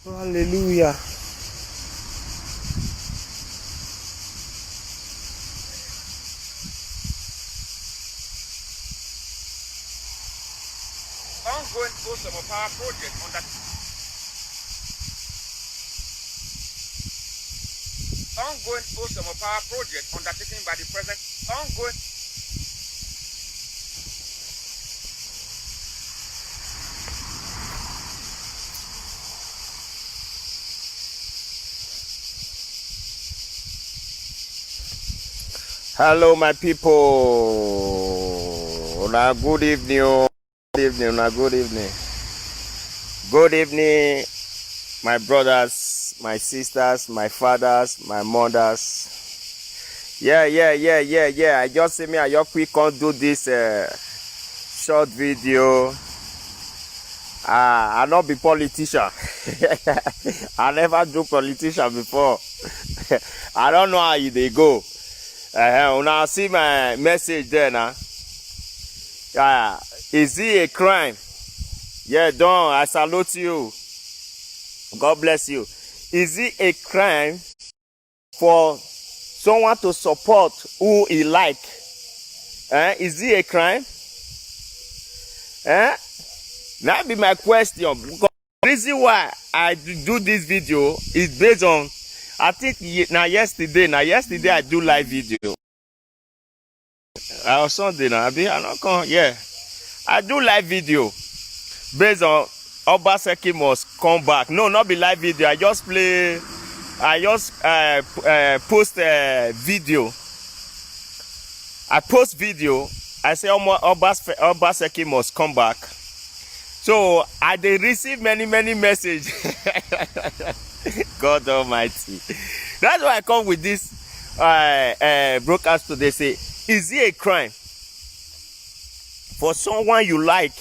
Hallelujah. Ongoing post of a power project on that. Ongoing post of a power project undertaken by the present ongoing. Hello, my people. Good evening. Good evening. Good evening. Good evening, my brothers, my sisters, my fathers, my mothers. Yeah. I just say me, I just quick on do this short video. I not be politician. I never do politician before. I don't know how they go. When I see my message there now, is it a crime? Yeah, Don, I salute you. God bless you. Is it a crime for someone to support who he like? Is it a crime? That be my question. Because the reason why I do this video is based on, I think yesterday I do live video. Or Sunday now, I do live video based on Obaseki must come back. No, not be live video. I just post video. I post video. I say Obaseki must come back. So I dey receive many messages. God Almighty. That's why I come with this broadcast today. Say, is it a crime for someone you like,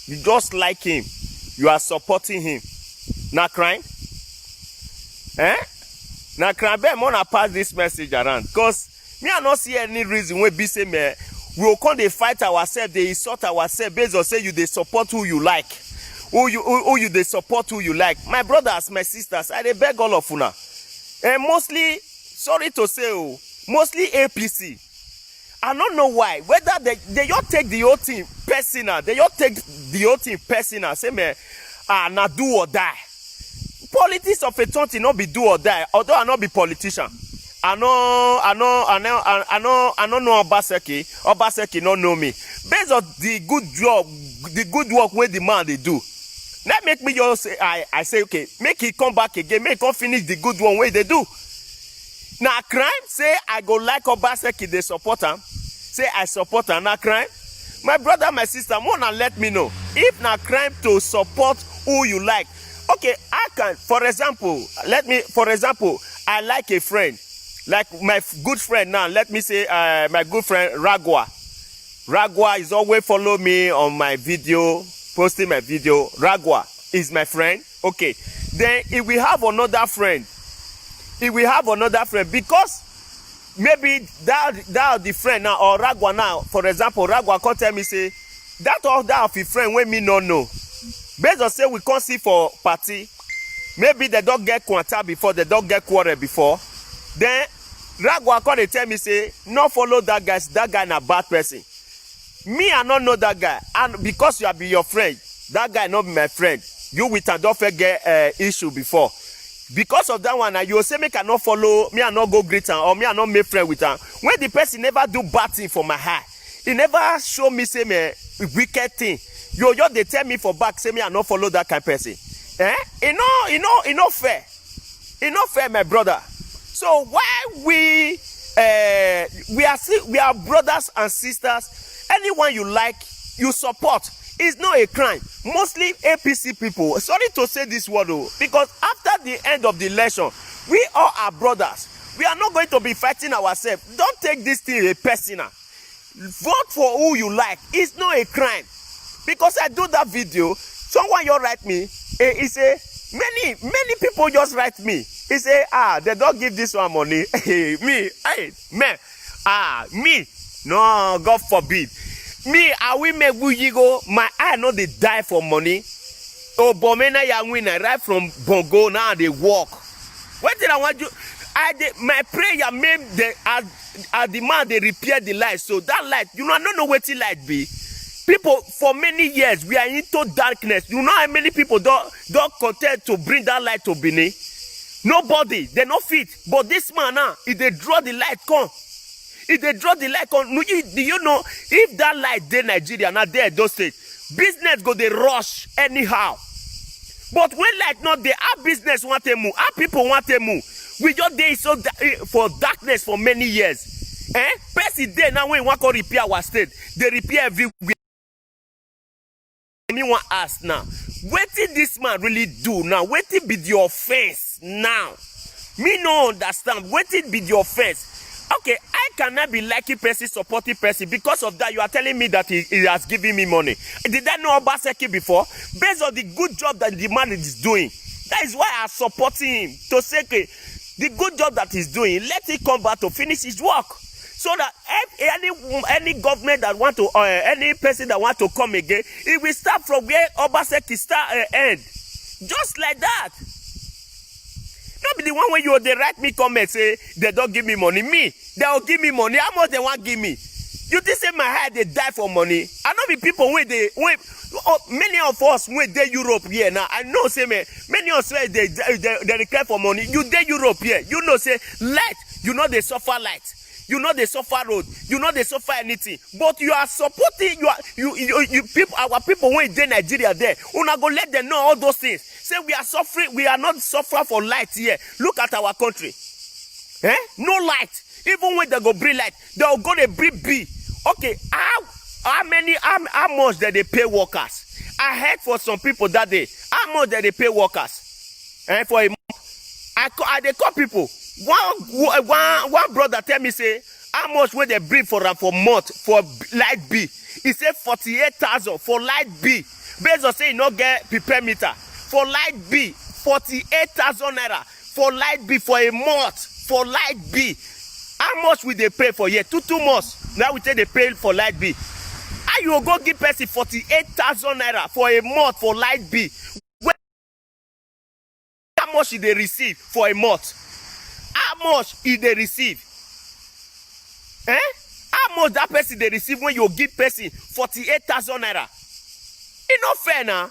you just like him, you are supporting him? Not crime? Not crime. But I want to pass this message around, because me I not see any reason why be say me we will come they fight ourselves, they insult ourselves based on say you they support who you like. Who you they support who you like. My brothers, my sisters, I they beg all of una. And mostly, sorry to say, mostly APC. I don't know why. Whether they just take the whole thing personal. They just take the whole thing personal. Say me, na do or die. Politics of a country not be do or die. Although I not be politician. I know Obaseki. Obaseki not know me. Based on the good job, the good work where the man they do. That make me just say, I say, okay, make it come back again, make him finish the good one way they do. Now crime, say I go like Obaseki, they support him. Say I support him, now crime. My brother, my sister, wanna let me know. If na crime to support who you like. Okay, I can, for example, I like a friend. Like my good friend now, let me say my good friend Ragwa. Ragwa is always follow me on my video, posting my video. Ragwa is my friend. Okay. Then if we have another friend, because maybe that the friend now, or Ragwa now, for example, Ragwa can tell me say, that of a friend when me no know. Based on say we can't see for party, maybe they don't get quanta before, they don't get quarrel before. Then Ragwa come they tell me say, no follow that guy na bad person. Me, I don't know that guy, and because you have been your friend, that guy not be my friend. You with and don't get issue before. Because of that one, you say me cannot follow, me I not go greet him, or me I not make friend with him. When the person never do bad thing for my heart, he never show me say me wicked thing. You just they tell me for back, say me I not follow that kind of person. It no fair. It not fair, my brother. So why we are brothers and sisters. Anyone you like, you support. It's not a crime. Mostly APC people. Sorry to say this word, though, because after the end of the election, we all are brothers. We are not going to be fighting ourselves. Don't take this thing personal. Vote for who you like. It's not a crime. Because I do that video, someone you write me, he say, many people just write me. He say, they don't give this one money. Me, no, God forbid. Me, I will make you go. My eye know they die for money. Obomena Yawina, right from Bongo, now they walk. What did I want you? My prayer made I demand they repair the light. So that light, I don't know what the light be. People, for many years, we are into darkness. You know how many people don't content to bring that light to Benin? Nobody, they not fit. But this man now, if they draw the light, come. If they draw the light, come. Do you know, if that light there Nigeria, now there those states, business go they rush anyhow. But when light not there, our business want to move, our people want to move. We just there so for darkness for many years. Person there now when we want to repair our state, they repair everywhere. Anyone ask now, what did this man really do now? What did be the offense now? Me no understand. What did be the offense? Okay, I cannot be liking person, supporting person. Because of that, you are telling me that he has given me money. Did I know Obaseki before? Based on the good job that the man is doing. That is why I'm supporting him. To say, okay, the good job that he's doing, let him come back to finish his work. So that any government that want to, any person that want to come again, it will start from where Obaseki end. Just like that. Not be the one where they write me comment say they don't give me money. Me, they will give me money. How much they want give me? You think say my head they die for money? I know the people many of us when they Europe here now. I know say many of us they require for money. You they Europe here. You know say light. You know they suffer light. You know they suffer road. You know they suffer anything. But you are supporting you people, our people when they Nigeria there. Una go let them know all those things. Say we are suffering. We are not suffering for light here. Look at our country. No light. Even when they go bring light, they will go to bring B. Okay, how much that they pay workers? I heard for some people that day. How much that they pay workers? For a month. I call people. One brother tell me say how much will they bring for month for light B? He said 48,000 for light B. Based on say you not get prepare meter for light B 48,000 naira for light B for a month for light B. How much will they pay for here? Two months. Now we say they pay for light B. How you go give person 48,000 naira for a month for light B? How much did they receive for a month? How much did they receive? How much that person they receive when you give person 48,000 naira? It's not fair now.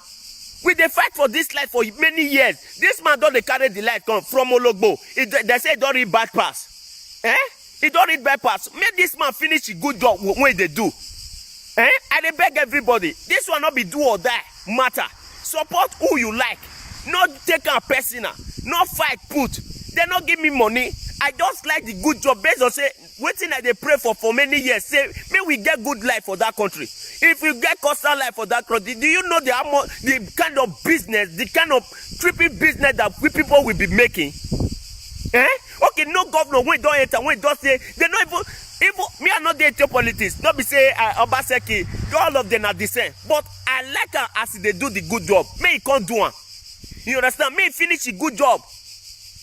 We dey fight for this light for many years. This man don't carry the light come from Ologbo. They say don't read bad pass. He don't read bad pass. Make this man finish a good job when they do. I dey beg everybody. This will not be do or die matter. Support who you like. Not take a personal. Not fight put. They not give me money. I just like the good job based on say waiting that they pray for many years. Say may we get good life for that country. If you get coastal life for that country, do you know the kind of business, the kind of tripping business that we people will be making? Okay, no governor when don't enter, when don't say they not even me are not there to politics. Not be say Obaseki, all of them are the same. But I like her as they do the good job. May he can't do one. You understand? May he finish a good job.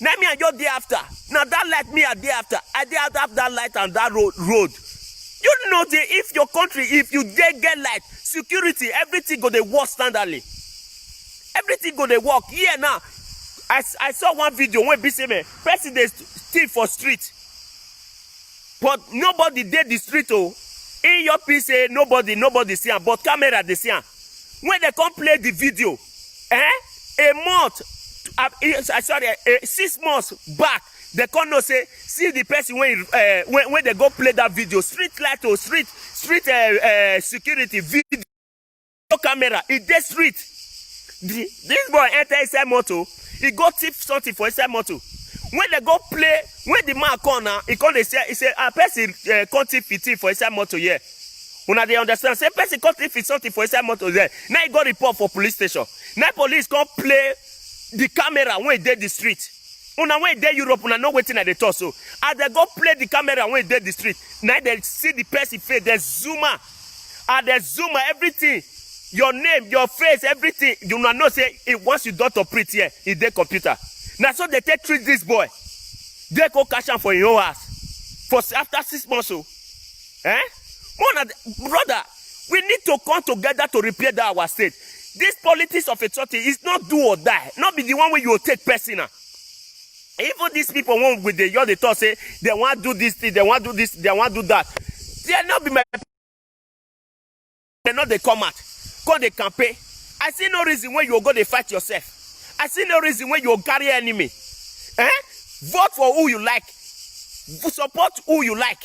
Now me and your day after. Now that light me a day after. I day after that light and that road. You know that if your country, if you dare get light, security, everything go to work standardly. Everything go to work. Yeah now. I saw one video when BCM president steal for street. But nobody did the street oh. In your PC, nobody see him, but camera they see him. When they come play the video, a month, 6 months back, they come no say, see the person when they go play that video, street light or street security video camera, in the street. This boy enter inside motor, he go thief something for inside motor. When they go play, when the man come now, he come they say, a person come thief for inside motor here. Una they understand? Say person come thief something for inside motor there. Now he go report for police station. Now police come play the camera when they the street. Una when they Europe, una know waiting at the torso. So as they go play the camera when they the street, now they see the person face, the zoomer, and the zoomer everything. Your name, your face, everything. You know say it once you don't operate here, it's their computer. Now so they treat this boy. They go cash him for your house. For after 6 months. So. Brother, we need to come together to repair that our state. This politics of a church is not do or die. Not be the one where you will take personal. Even these people want with the they talk say they want to do this thing, they want to do this, they want to do that. They not be my. They not they come out, go they campaign. I see no reason why you go they fight yourself. I see no reason why you carry enemy. Vote for who you like. Support who you like.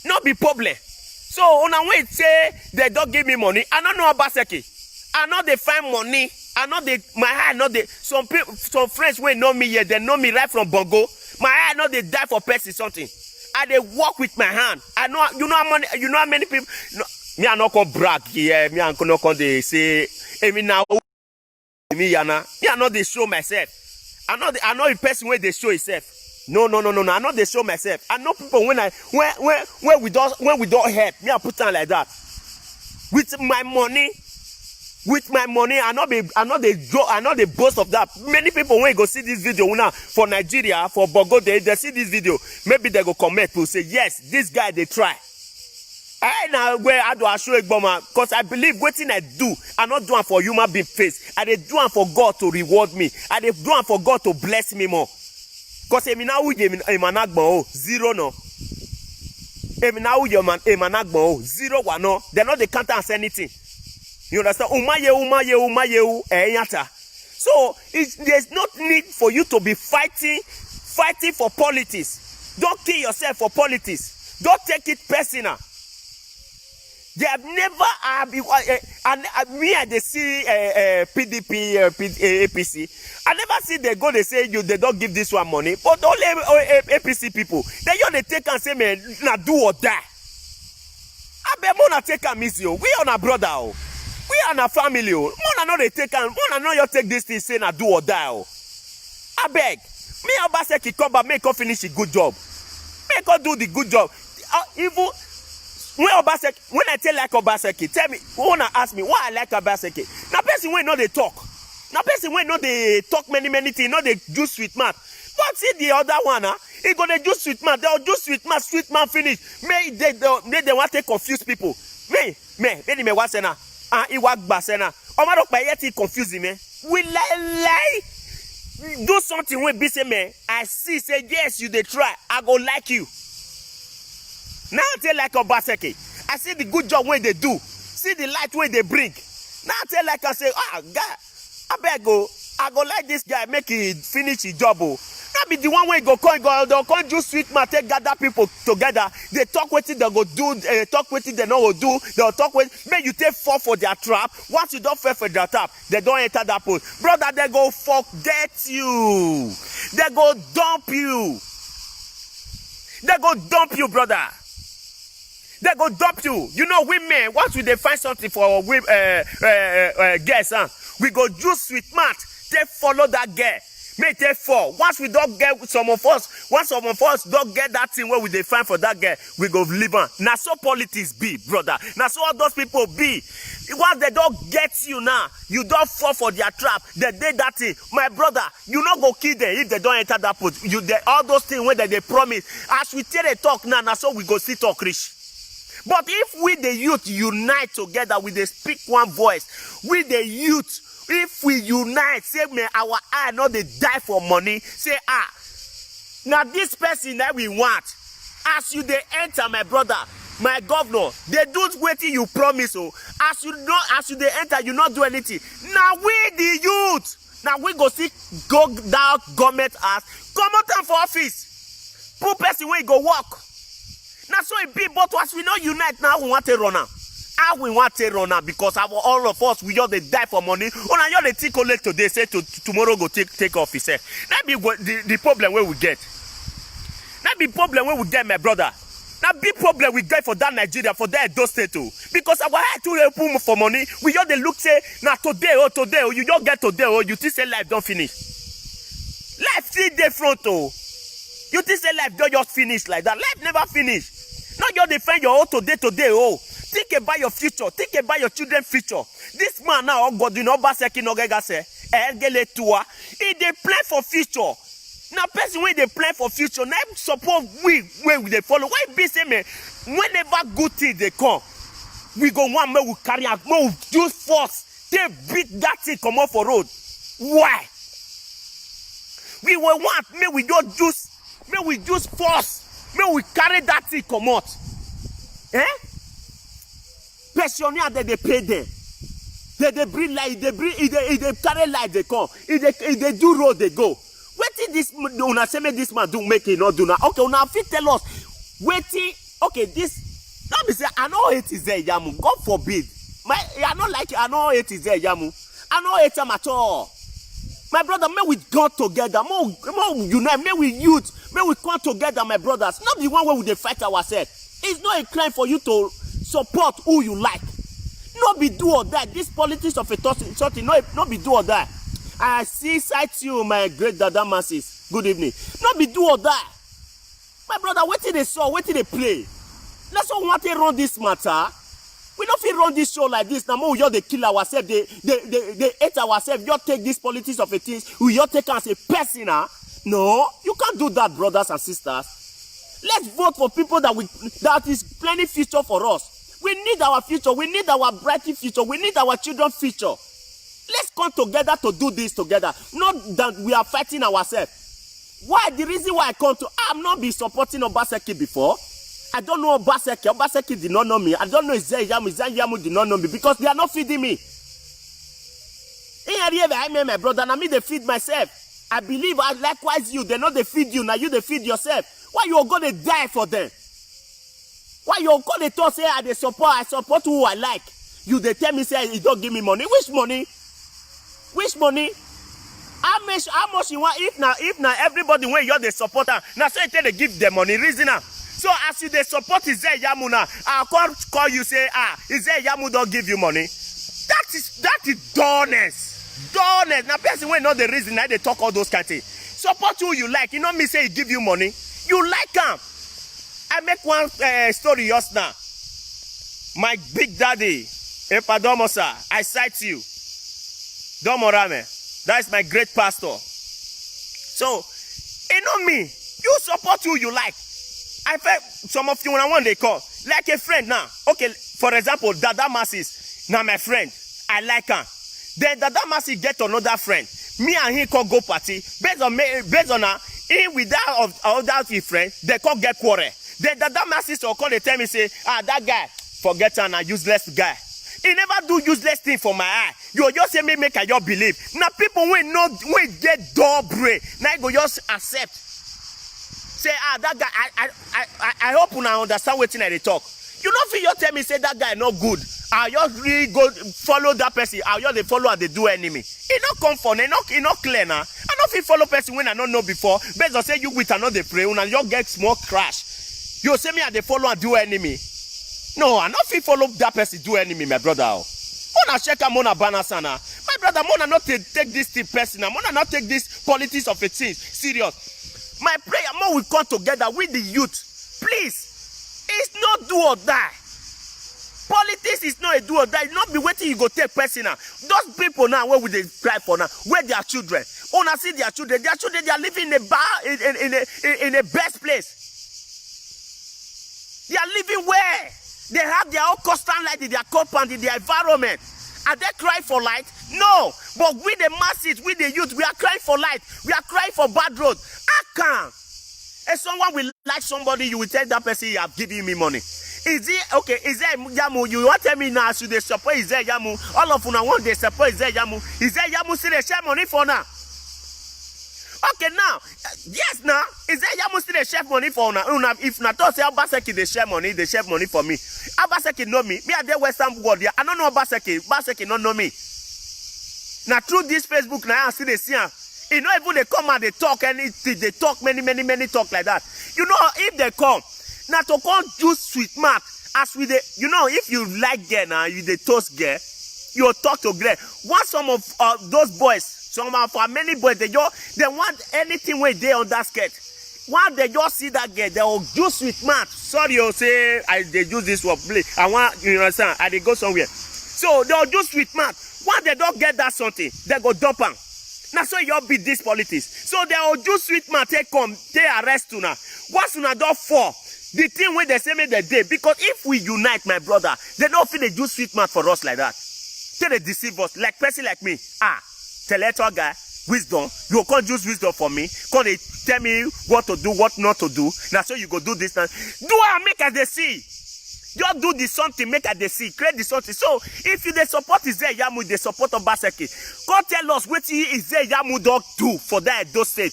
Not be problem. So on a way say they don't give me money. I don't know about Seki. I know they find money. I know they my eye know they some people some friends will know me here. They know me right from Bongo. My eye know they die for person something. I they walk with my hand. I know you know how many people. No, me I not come brag here. Me I not come they say. Me now me yana. Me I know they show myself. I know the person where they show himself. No. I know they show myself. I know people when we don't help. Me I put on like that. With my money, I know they boast of that. Many people when go see this video now for Nigeria, for Bogo, they see this video. Maybe they go comment to say yes, this guy they try. I now where I do I show Igboma because I believe waiting I do. I not do it for human being face. I they do it for God to reward me. I they do it for God to bless me more. Because emi na uje emanagbo zero no. Emi na uje emanagbo 0 1 no. They not they can't answer anything. You understand? Umaye yata. So there's no need for you to be fighting for politics. Don't kill yourself for politics. Don't take it personal. They have never me and they see PDP, APC. I never see they go they say they don't give this one money. But only APC people they take and say man na do or die. I bet mona take and miss you. We on a brother. Oh. We are a family. Oh. Mona know they take and mona know you take this thing say na do or die. Oh. I beg. Me Obaseki come back make her finish a good job. Make her do the good job. Even when I tell like Obaseki, tell me, who wanna ask me why I like Obaseki? Now person when know they talk. Now person when know they talk many things, know they do sweet man. But see the other one, he gonna do sweet man. They'll do sweet man finish. May they want to confuse people. Me what sena? He walk basena. Omarok by yet he confusing me. We lie. Do something when be say me. I see say yes you they try. I go like you. Now I tell like Obaseki. I see the good job when they do. See the light when they bring. Now I tell like I say, God, I better go. I go like this guy, make it finish his job. That be the one way they'll come do sweet man, take gather people together. They talk with it, they go do, talk with it, they know what do. They'll talk with make you take fall for their trap. Once you don't fall for their trap, they don't enter that post. Brother, they go forget you. They go dump you. They go dump you, brother. They go dump you. You know, women, once we they find something for girls, we go do sweet mat. They follow that girl. May they fall. Once we don't get once some of us don't get that thing where we they find for that girl, we go live on. Now so politics be, brother. Now so all those people be. Once they don't get you now, you don't fall for their trap. They did that thing. My brother, you not go kill them if they don't enter that post. All those things where they promise. As we tell they talk now, so we go see talk rich. But if we the youth unite together, we they speak one voice. We the youth, if we unite, say me our eye not they die for money. Say now this person that we want. As you they enter, my brother, my governor, they do waiting you promise. Oh, as you they enter, you not do anything. Now we the youth, now we go see go down government as come out for office. Poor person where go walk. Now so it be, but as we not unite now, we want to run out. How we want to run out because all of us we just they die for money. On a they take collect today, say tomorrow go take off. He said that be the problem where we get. That be problem where we get, my brother. That big problem we get for that Nigeria, for that Edo State too. Because our head to help for money, we just they look say now today, you don't get today, you think say life don't finish. Life still different oh. You think say life don't just finish like that. Life never finish. Not you defend your own today, oh. Think about your future. Think about your children's future. This man now, God, you know, Obaseki Nogega say, he they plan for future. Now, person when they plan for future, now support we they follow. Why be say me? Whenever good things they come, we go one man will carry out, we use force, They beat that thing come off for road. Why? We will want, may we just force, may we carry that thing come out. Eh? Pensioner that they pay them. They bring light, they carry light, they come. If they do road, they go. Waiting this, una say me this man do make it not do now. Okay, una fit tell us. Waiting, okay, this. Not be say I know it is there, Yamu. God forbid. I don't like it. I know it is there, Yamu. I know it am at all. My brother, may we go together, more unite, may we youth, may we come together, my brothers. Not the one where we fight ourselves. It's not a crime for you to support who you like. Not be do or die. This politics of a something, not be do or die. I cite you, my great Dada masses. Good evening. Not be do or die. My brother, wait till they saw, wait till they play. Let's not want to run this matter. We don't feel run this show like this. Now, we just they kill ourselves, they hate ourselves. You take this politics of a thing, we just take as a person. No, you can't do that, brothers and sisters. Let's vote for people that is plenty future for us. We need our future. We need our bright future. We need our children's future. Let's come together to do this together. Not that we are fighting ourselves. Why? The reason why I'm not been supporting Obaseki before. I don't know Obaseki. Obaseki did not know me. I don't know Izayamu did not know me because they are not feeding me. I mean, my brother, and I mean they feed myself. I believe likewise you. They know they feed you. Now you they feed yourself. Why you going to die for them? Why you going to talk say I support who I like? You they tell me say you don't give me money. Which money? Which money? How much you want if now everybody when you're the supporter now say they give them money reason now. So as you they support Izayamu now, I'll call you say Izayamu don't give you money. That is dullness. Dullness. Now person when not the reason that they talk all those kind of things. Support who you like. You know me say he give you money. You like him. I make one story just now. My big daddy, Epadomosa, I cite you. Domorame. That is my great pastor. So, you know me. You support who you like. I felt some of you when I want they call. Like a friend now. Okay, for example, Dada Masses. Now my friend. I like her. Then Dada Masses get another friend. Me and him can go party. Based on her, him with that other friend, they can't get quarrel. Then Dada Masses will call they tell me say, that guy, forget her, a useless guy. He never do useless thing for my eye. You just say me make I just believe. Now people when get door brain. Now you go just accept. Say that guy. I hope you understand what they talk. You don't feel you tell me say that guy not good. I just really go follow that person. I just they follow and they do enemy. It not come for. It not clear now. I don't feel follow person when I don't know before. Based on say you with another pray and you get small crash. You say me and they follow and do enemy. No, I not feel follow that person do enemy, my brother. Mona check a mona banasana. My brother, mona not take this thing personal. Mona not take this politics of a thing serious. My prayer, more we come together with the youth. Please, it's not do or die. Politics is not a do or die. Not be waiting you go take personal. Those people now, where would they cry for now? Where their children? Wanna see their children? Their children, they are living in a bar, in a best place. They are living where? They have their own constant light in their compound, in their environment. Are they crying for light? No. But we the masses, we the youth, we are crying for light. We are crying for bad road. I can't. If someone will like somebody, you will tell that person you have given me money. Is it okay? Is there Yamu? You want to tell me now? Should they support? Is there Yamu? All of you now want they support? Is there Yamu? Is there Yamu? Still they share money for now? Okay, now, yes, now, is there Yamu still they share money for now? If not, say Obaseki they share money for me. Obaseki know me. Me are the Western world here. I don't know Obaseki. Obaseki don't know me. Now through this Facebook now, I see they see her. You know, even they come and they talk anything, they talk many talk like that. You know, if they come, now to come do sweet mark, as with the, you know, if you like girl now, you the toast girl, you talk to girl. What some of those boys, some of our many boys, they want anything when they on that skirt. Once they just see that girl, they will do sweet mark. Sorry, you say they use this word, please. I want you understand. I they go somewhere. So they'll do sweet mark. Once they don't get that something, they go dump them. Now so you all beat this politics. So they will do sweet man take come, they arrest you now. Once you don't fall, the thing when they say me the day, because if we unite, my brother, they don't feel they do sweet man for us like that. They deceive us like person like me. Intellectual guy, wisdom. You can't use wisdom for me. Can't they tell me what to do, what not to do? Now so you go do this now. Do I make as they see? Just do the something, make as they see, create the something. So if you they support Ize-Iyamu, they support Obaseki. Come tell us what Ize-Iyamu don't do for that Edo State.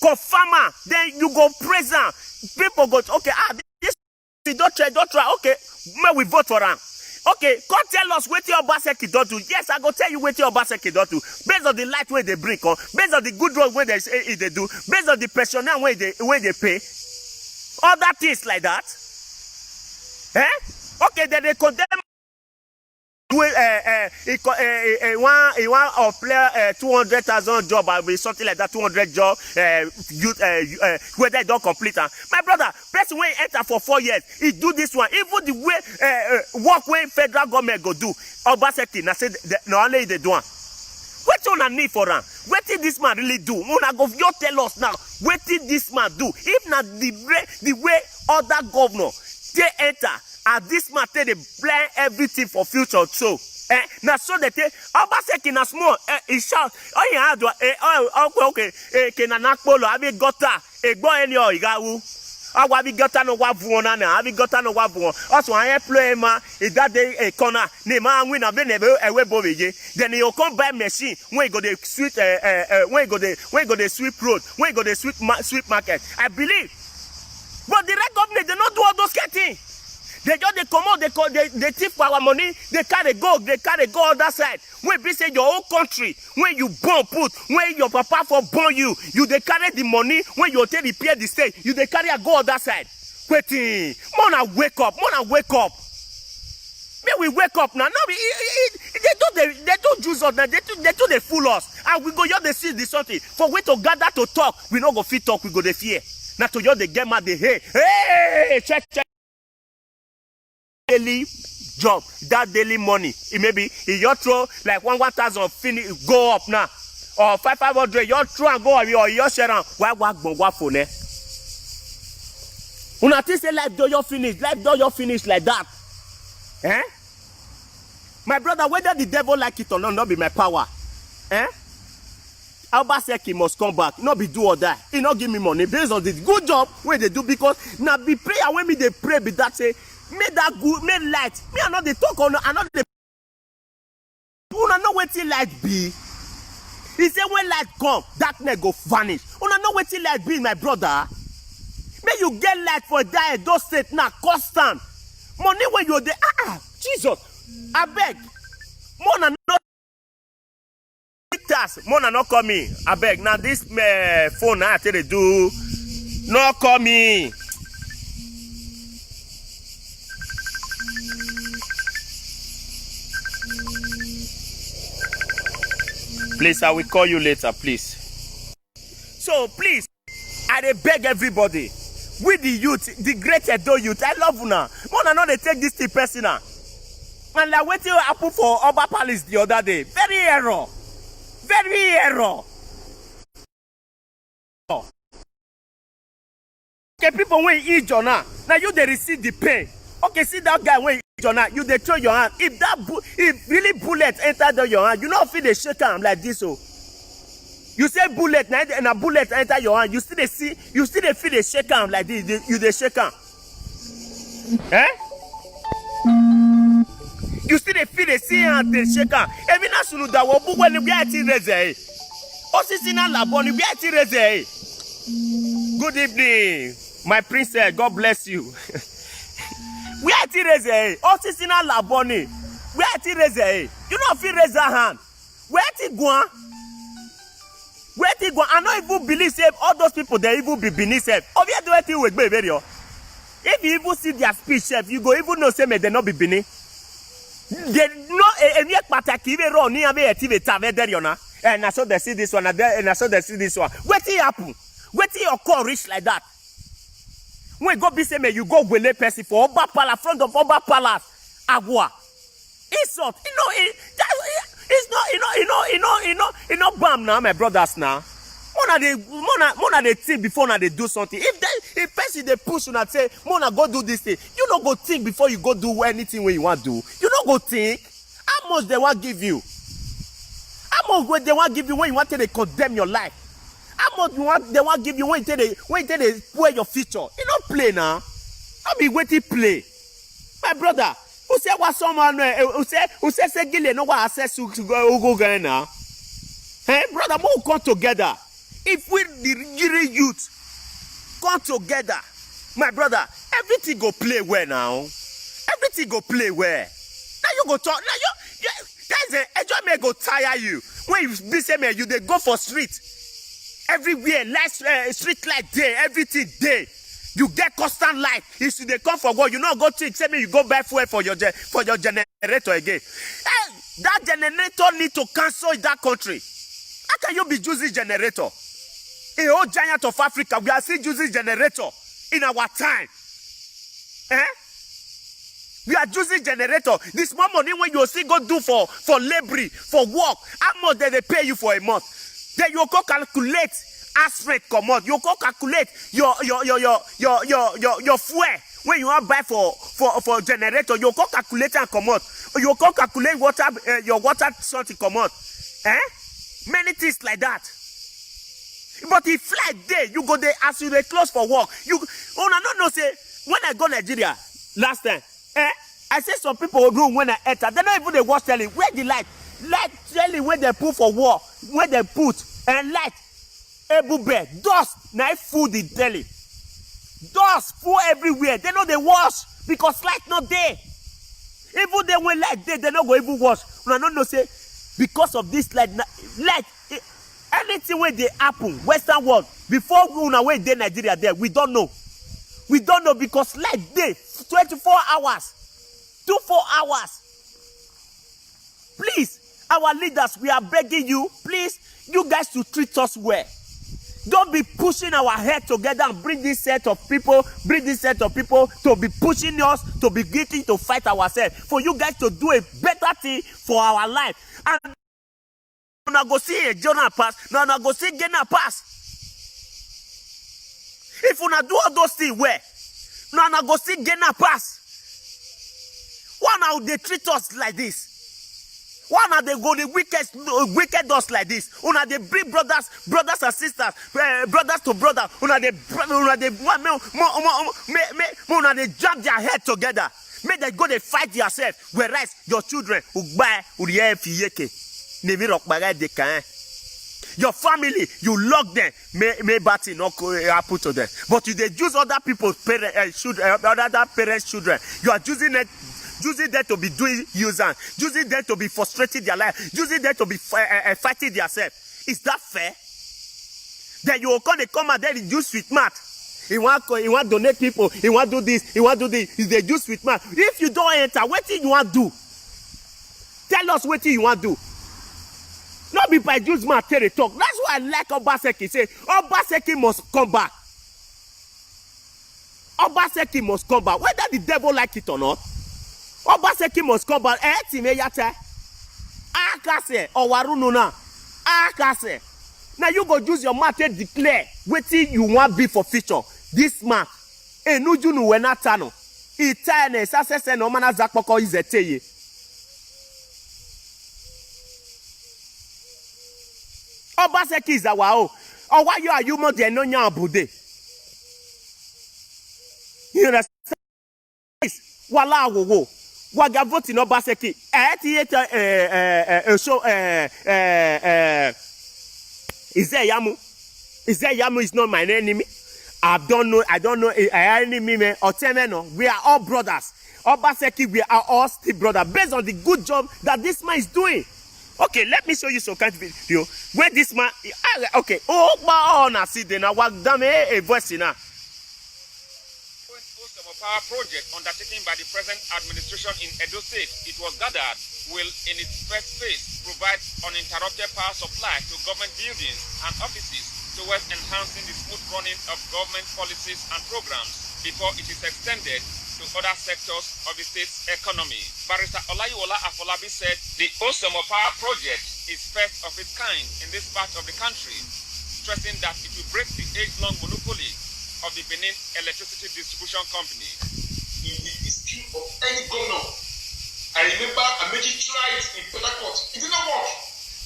Confirm, then you go praise am. People go, okay, this don't try. Okay, may we vote for him. Okay, come tell us what your Obaseki don't do. Yes, I go tell you what your Obaseki don't do. Based on the light way they bring on, based on the good road way they do, based on the personnel way they pay, other things like that. Okay, then they condemn one of player 200,000 job, I will something like that, 200 job where they don't complete. My brother, person when enter for 4 years, he do this one. Even the way work way federal government go do. Obaseki, na say no only they do one. What you na need for him? What did this man really do? Una go you tell us now. What did this man do? If not the way other governor they enter. And this matter they plan everything for future so. Now so that Obaseki na small he shout oh yeah do okay kena nakpolo abi gota egbo eni o igawu agwa bi gota no wa vuon na abi gota no wa vuon also an employee ma e that day corner na ma win na be na ewe bobeje then you come buy machine when you go the sweep when you go the sweep road when you go the sweep market I believe but the red government they not do all those things. They just they come out, they thief our money, they carry go other side. When we say your own country, when you born put, when your papa for born you they carry the money, when you take repair the state, you they carry a go other side. Waiting, Mona wake up. May we wake up now. Now they don't use us now, they do they fool us. And we go here they see this something. For we to gather to talk, we not go fit talk, we go the fear. Now to you they get mad, they hey, check. Daily job, that daily money, it may be you throw like 1,000 finish go up now, or 500 you throw and go or you share on why phone eh? Una think say life do you finish like that, My brother, whether the devil like it or not be my power, Obaseki must come back, not be do or die. He not give me money based on the good job where they do because now be prayer when me they pray be that say. Make that good, make light. Me I know they talk on, I know they. Una know wetin light be. He say when light come, darkness go vanish. Una know wetin light be, my brother. Make you get light for that Edo State now, constant. Money when you dey Jesus, I beg. Mona not. Mona not call me. I beg. Now this phone I tell you do. Not call me. Please, I will call you later, please. So, please, I beg everybody, with the youth, the great Edo youth, I love una. Mona know they take this thing personal. And like waiting happen for Oba Palace the other day. Very error. Okay, people when you eat now you they receive the pain. Okay, see that guy when you they throw your hand. If really bullet enter your hand, you not feel the shake hand like this. So you say bullet and a bullet enter your hand, you still feel the shake hand like this. You the shake hand. You still feel the see hand the shake hand. Even as you that will when you get it reze. Osisina laboni get it reze. Good evening, my princess. God bless you. We are Tireze, Osisina Laboni. We are Tireze. You know, feel raise hand. Where ti go? I don't even believe say all those people they even be beneath self. Obviously, do anything with baby. If you even see their speech, chef, you go even know say me they not be beneath. They no any pataki even run near me at TV tave there you know. And I saw they see this one and I saw they see this one. What ti happen? What ti occur rich like that? When go be say me, you go wele person for Oba Palace, front of Oba Palace, Agua. Insult, it's not bam now, my brothers now. Mona they think before now they do something. If person they push and say, Mona go do this thing, you don't go think before you go do anything when you want to do. You don't go think. How How much they want give you? How much they want give you when you want to condemn your life? How much they want give you when they spoil your future? You don't play now. I'll be waiting play. My brother, who said what someone who said Gilly no one access to go now? Hey, brother, we'll come together. If we the youth come together, my brother, everything go play well now. Everything go play well. Now you go talk. Now you guys, enjoyment go tire you. When you be say me, you they go for street everywhere, light street light day, everything day. You get constant light. If they come for work, you not go to say me you go buy fuel for your generator again. Hey, that generator need to cancel in that country. How can you be using generator? A whole giant of Africa, we are still using generator in our time. Eh? We are using generator. This more money when you still go do for labor, for work, how much they pay you for a month? Then you go calculate as rate come out. You go calculate your fuel when you want buy for generator. You go calculate and come out. You go calculate water your water something come out. Eh? Many things like that. But if flight day, you go there as you they close for work. You no say when I go Nigeria last time, I say some people do when I enter, they don't even they watch telling where the light telling when they put for war, when they put and light able bed, dust now full the telly. Dust full everywhere. They know they wash because light not there. Even they when light there, they not go even wash. I don't know say because of this light anything where they happen, Western world, before we on our way there Nigeria there, we don't know. We don't know because light day 24 hours. 24 hours. Please, our leaders, we are begging you, please, you guys to treat us well. Don't be pushing our head together and bring this set of people to be pushing us, to be getting to fight ourselves. For you guys to do a better thing for our life. And now go see a journal pass, now go see Ghana pass. If you not do all those things well, now go see Ghana pass. Why now they treat us like this? Why now they go the wicked us like this? Una they bring brothers and sisters, brothers to brothers. Una they jump their head together. Make they go they fight yourself. Whereas your children your family, you lock them, may bad thing not happen to them. But you they use other people's parents, other parents' children. You are using them to be doing using, using them to be frustrating their life, using them to be fighting themselves. Is that fair? Then you will come and then use sweet math. He want donate people. He want do this. He want do this. They do sweet math. If you don't enter, what thing you want do? Tell us what thing you want do. Not be by use math tell they talk. That's why I like Obaseki. Say Obaseki must come back. Obaseki must come back. Whether the devil like it or not. Obaseki must come back. Akase Owarununa. Akase. Now you go use your mouth to declare what you want be for future. This man, Enujunu Wenatano. Itane Sase no mana zakpoko izeteye. Obaseki is our own. Or why you are human de no nya abude. You understand? Wala wo. Waga vote in Obaseki. Izeyamu is not my enemy. I don't know enemy man or temeno. We are all brothers. Obaseki, we are all still brothers based on the good job that this man is doing. Okay, let me show you some kind of video where this man. Okay, a voice now. Power project undertaken by the present administration in Edo State, it was gathered, will in its first phase provide uninterrupted power supply to government buildings and offices towards enhancing the smooth running of government policies and programs before it is extended to other sectors of the state's economy. Barrister Olayiwola Afolabi said the Osomo Power project is first of its kind in this part of the country, stressing that it will break the age-long monopoly of the Benin Electricity Distribution Company. In the history of any governor, I I remember Amechi tried in Port Harcourt. It did not work.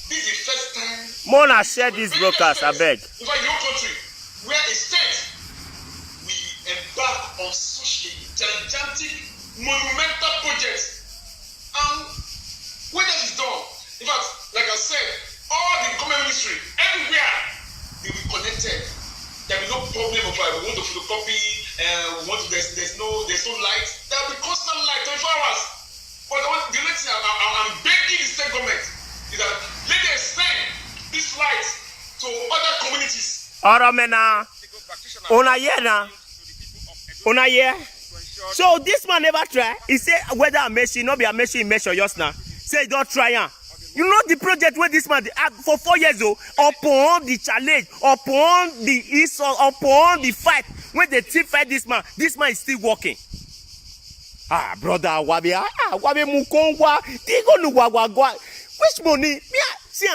This is the first time. Mona share this broadcast, I beg. In fact, your country, where a state, we embark on such a gigantic, monumental project. And when that is done, in fact, like I said, all the government ministry, everywhere, they will be connected. There will be no problem of we want to photocopy, we want to, there's no light. There will be constant light 24 hours. But the next thing I'm begging the state government is that let them extend this light to other communities. Oramena, Una here. So this man never try. He say whether I mention, not be a mention, measure just now. Say don't try am. You know the project where this man for 4 years though, upon the challenge, upon the insult, upon the fight, when they still fight this man is still working. Ah, brother, wabi mukongwa, tigo nu wagwa. Which money? See,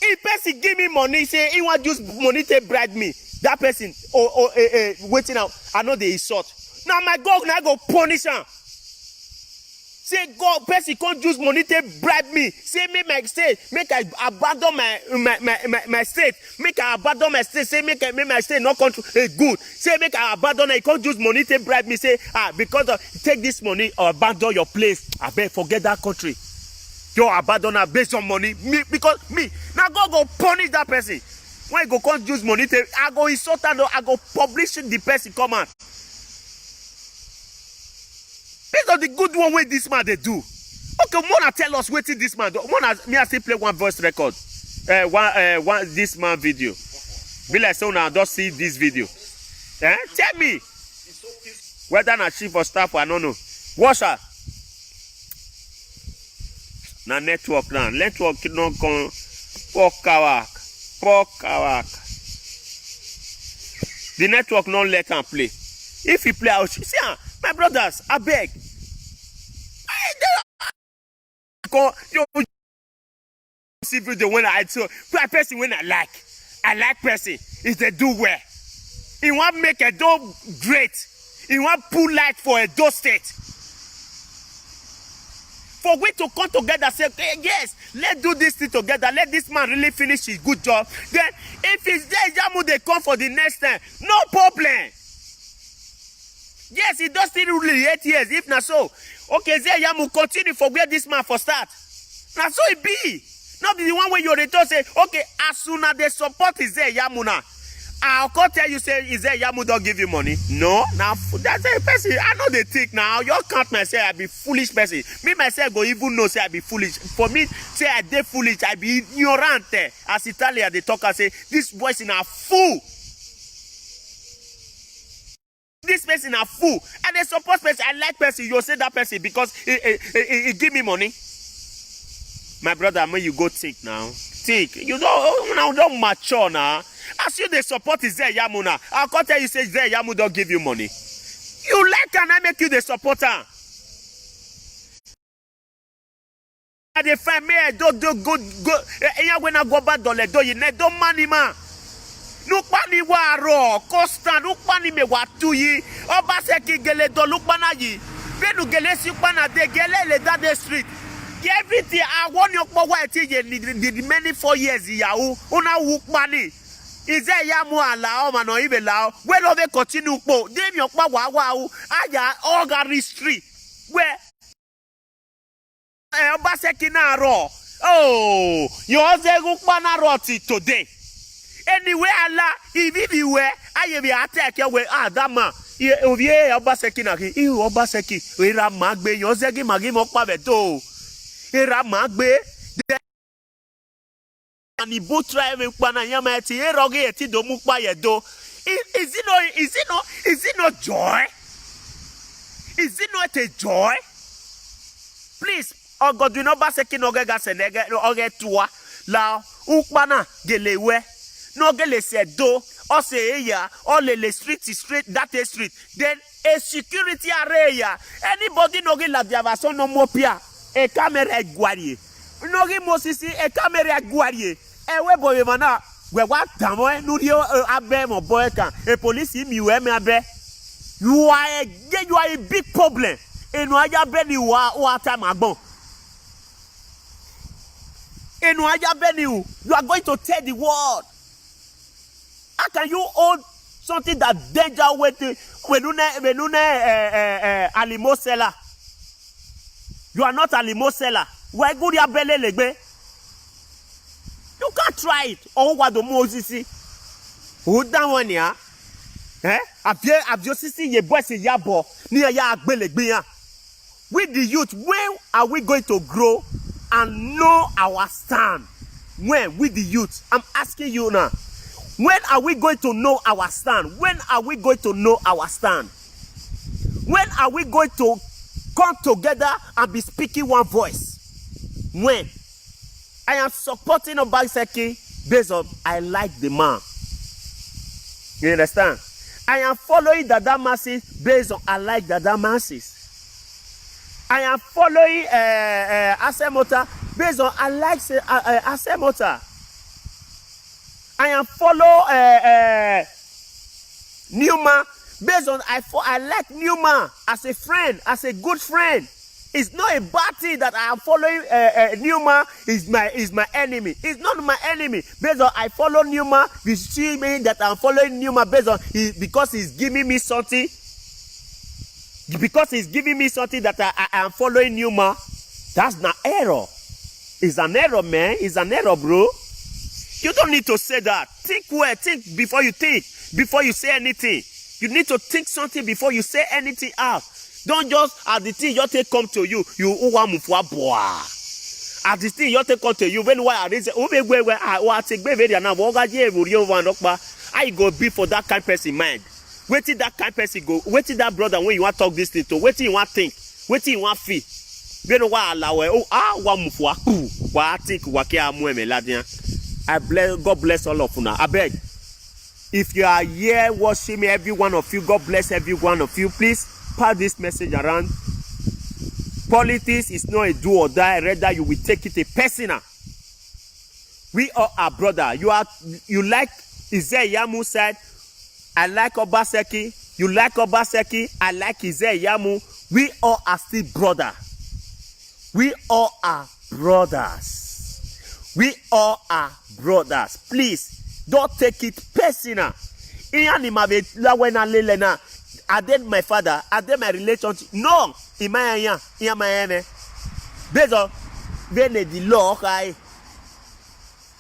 if person give me money, say he want use money to bribe me. That person, waiting out. I know they insult. Now my God, now go punish him. Say God, person can't use money to bribe me. Say me my state, make I abandon my state. Make I abandon my state. Say make my state not control good. Say make I abandon. I can't use money to bribe me. Say because of take this money or abandon your place. I bet forget that country. You abandon her based on money. Because now God go punish that person. When you go can't use money to, I go insult and I go publish the person come out. Based on the good one way this man they do. Okay, Mona tell us what this man do. Mona, me I still play one voice record. One this man video. Be like so now don't see this video. Tell me whether na chief or staff I don't know. Watch her. Na network now. Network don't come. Poor kawak. The network not let him play. If he play out, see my brothers, I beg. See video when I so person when I like person is they do well. He want make a do great. He want pull light for a do state. For we to come together say, okay, yes, let's do this thing together. Let this man really finish his good job. Then if it's there, Yamu they come for the next time. No problem. Yes, it does still really 8 years. If not so, okay, there Yamu continue for where this man for start. Now so it be. Not the one where you return say, okay, as soon as the support is there, Yamu now. I'll come tell you say, is there Yamu don't give you money? No, now that's a person. I know they think now. You can't myself I be foolish person. Me myself go even know say I be foolish. For me, say I dey foolish, I be ignorant. As Italian they talk and say, this voice in a fool. This person a fool. And they support person. I like person. You say that person because he give me money. My brother, when you go think now. Think. You don't mature now. As you the support is there, Yamu now. I'll come tell you say there, Yamu don't give you money. You like and I make you the supporter. They find me don't go. When I go back do you need don't money man. Nukpani waro, Costa, Nukpani me watuyi, Obaseki gele do Lukpana yi, Benu gele Sukpana de gele le that street. Everything I want your power the many 4 years yahu, una Wukpani. Is there Yamu ala or no even lao? When over continue po, dem your power wow, aya organ street. Where Obaseki na ro. Oh, you also Wukpana roti today. Anywhere Allah, if you were, I be attack your way. That man, Ovie Obaseki na ki, Obaseki, Ira Magbe, Yozegi Magi Mokpaveto, Ira Magbe, and the boat driving Panayamati, Eroge, Tido Mukpayedo. Is it not joy? Is it not a joy? Please, oh God, do not Baseki Nogega Senega, Oge Tua, La Ukpana, Gelewe. No gele se do or say ya or le street is straight that is street. Then a security area. Anybody no get la diavason no more pia. A camera guardian. No get mosisi a camera guardian. E we boy mana we what damo no dio abe mo boy can a police him you me abe. You are a big problem. enu aya beni wa time agbon. Enu aya beni you are going to tell the world. How can you hold something that danger with alimo seller? You are not alimo seller. Why good ya bele legbe? You can't try it. Oh, what the Moses? Who down one ya? Abio sisi ye boy se yabo ni ya agbelegbe ya. With the youth, when are we going to grow and know our stand? When with the youth? I'm asking you now. When are we going to know our stand? When are we going to know our stand? When are we going to come together and be speaking one voice? When? I am supporting Obaseki based on I like the man. You understand? I am following Dada Masses based on I like Dada Masses. I am following Asemota based on I like Asemota. I am follow Newman based on I like Newman as a friend, as a good friend. It's not a bad thing that I am following Newman is my enemy. It's not my enemy. Based on I follow Newman, you see me that I'm following Newman based on because he's giving me something. Because he's giving me something that I am following Newman. That's not error. It's an error, man. It's an error, bro. You don't need to say that. Think well. Think before you think. Before you say anything. You need to think something before you say anything out. Don't just, as the thing you take come to you, you uwamufwa boa. As the thing you take come to you, when why are they say, I go be for that kind of person mind. Wait till that kind of person go, wait till that brother when you want to talk this thing to, wait till you want to think, wait till you want to feel. When why allow wamufwa, wa think wakia mueme ladian. God bless all of you now. I beg. If you are here watching me, every one of you, God bless every one of you. Please pass this message around. Politics is not a do or die. Rather, you will take it a personal. We all are brother. You like Isaiah Yamu said, I like Obaseki. You like Obaseki. I like Isaiah Yamu. We all are still brother. We all are brothers. We all are brothers. Please. Don't take it personal. I did my father, I did my relationship. No, in my based on the law.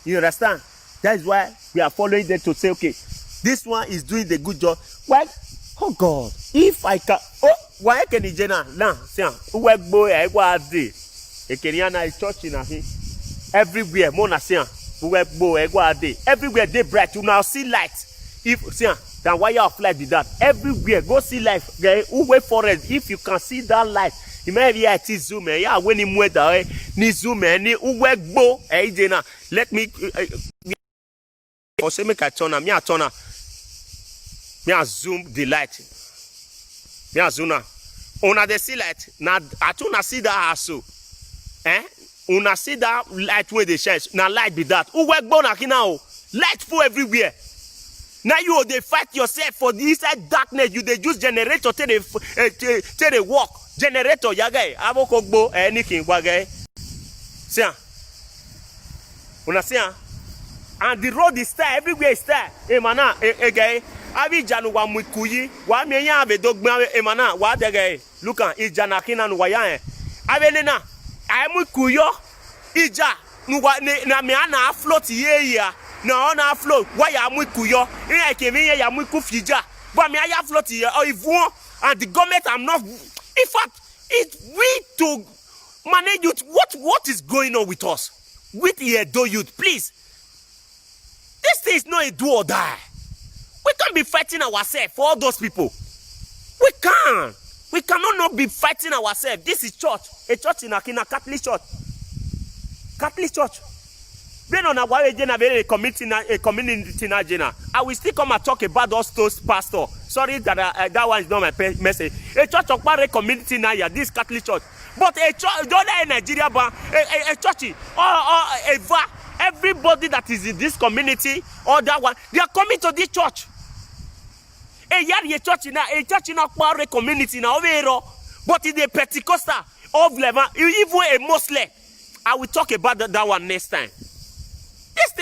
You understand? That is why we are following them to say, okay, this one is doing the good job. Well, oh God, if I can, why can you now? Work boy, I go out there. A Kenyana is touching everywhere. Mona everywhere they bright, you now see light. If then wire of light did that. Everywhere go see light. Who wait for it? If you can see that light, you may be at zoom. Yeah, when you wait there, ni zoom ni uwe bo. Jena, let me. Also make a turn. Me a zoom the light. Me a zoom. Una the see light. Na atuna see that also. Una see that light where they shine. Now light be that. Who work born now? Light full everywhere. Now you they fight yourself for the inside darkness. You they use generator till they walk. Generator ya guy. Avokogbo anything wa guy. See? Una see? And the road is there. Everywhere is there. Emana guy. Abi janu wa mukuyi. Wa menya ave dogma emana wa de guy. Look at ijanakina no wa ya. Abenena. I'm kuyo ija na me ana float ye ya na ona float why am kuyo in kemi ya mu ku fija but me aya float ye or ivu and the government I'm not in fact it we to manage youth. What is going on with us with the Edo youth? Please, this thing is not a do or die. We can't be fighting ourselves for all those people. We can't. We cannot not be fighting ourselves. This is church. A church in Akina, Catholic church. Catholic church. When on a community na I will still come and talk about those pastor. Sorry that that one is not my message. A church of Pare community na this Catholic church. But a church, don't in Nigeria, a church, or everybody that is in this community or that one, they are coming to this church. A church in a Pare community now. But in the Pentecostal of level, even a Muslim, I will talk about that one next time.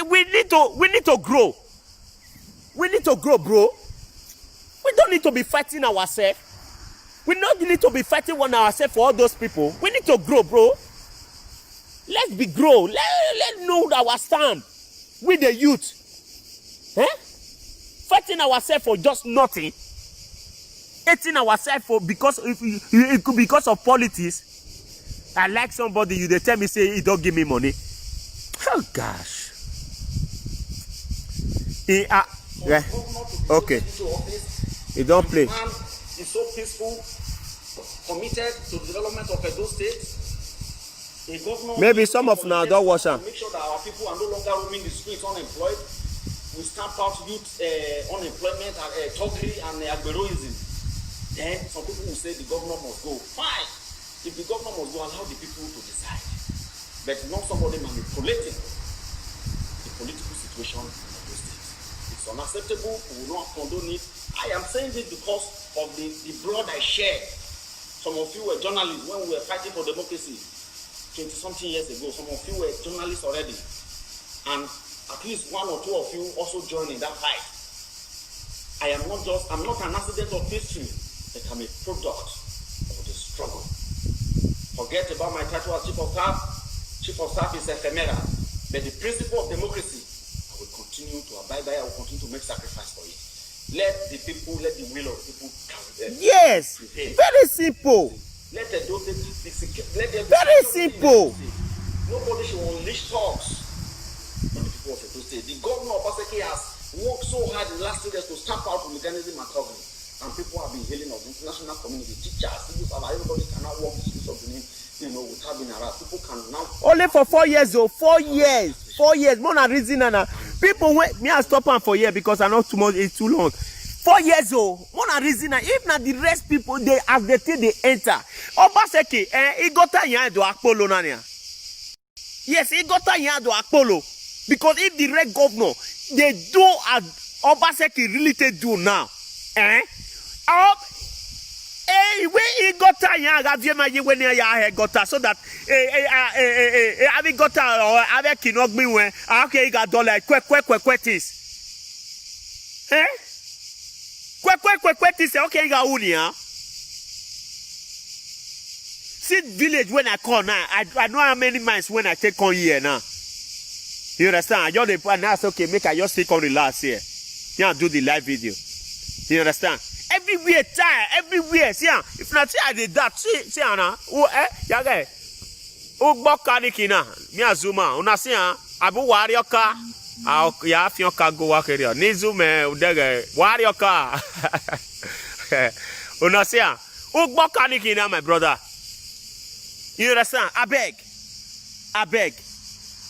We need to grow. We need to grow, bro. We don't need to be fighting ourselves. We don't need to be fighting one ourselves for all those people. We need to grow, bro. Let's be grow. Let's know our stand with the youth. Fighting ourselves for just nothing. Hating ourselves for because of politics. I like somebody, they tell me say he don't give me money. Oh gosh. Yeah. Okay. You don't play. Man is so peaceful, committed to the development of Edo State. A governor maybe some of now don't watch them. Make sure that our people are no longer roaming the streets unemployed. We stamp out youth unemployment and thuggery and agberoism. Then some people will say the governor must go. Fine. If the governor must go, allow the people to decide. But not somebody manipulating the political situation in Edo State. It's unacceptable. We will not condone it. I am saying this because of the blood I shared. Some of you were journalists when we were fighting for democracy 20-something years ago. Some of you were journalists already. And at least one or two of you also joined in that fight. I'm not an accident of history, but I'm a product of the struggle. Forget about my title as Chief of Staff. Chief of Staff is ephemeral. But the principle of democracy, I will continue to abide by. I will continue to make sacrifice for it. Let the will of the people prevail. Yes, very simple. Let the very simple. Nobody should unleash talks on the people of Edo State. The governor of Obaseki has worked so hard in the last 2 years to stamp out hooliganism and thuggery. And people have been hailing of the international community, teachers, everybody cannot walk the streets of Benin, without being harassed. People can now. Only for 4 years, though. 4 years. 4 years. More than reason, and people wait. Me, I stop them for a year because I know too much. It's too long. 4 years old. More than reason, if not the rest people, they as they till they enter. Obaseki, he got a year to Apollo nania. Yes, he got a year to Apollo because if the red governor they do as Obaseki really do now, when he got a young, have you my when you got so that having got or have cannot be when okay, got dollar quetis. Quetis, okay, got unia. See village when I call now, I know how many miles when I take on here now. You understand? I just the now okay, make I just take on relax here. Yeah, do the live video. You understand? Everywhere, everywhere. See, if not see I did that, see, Anna. Yeah, guy. Bokanikina, Mia Zuma, una see, Abu Warioka. Ya, if your car go walk here. Nizume, Udega, Warioka. Una see, Bokanikina, my brother. You understand? I beg.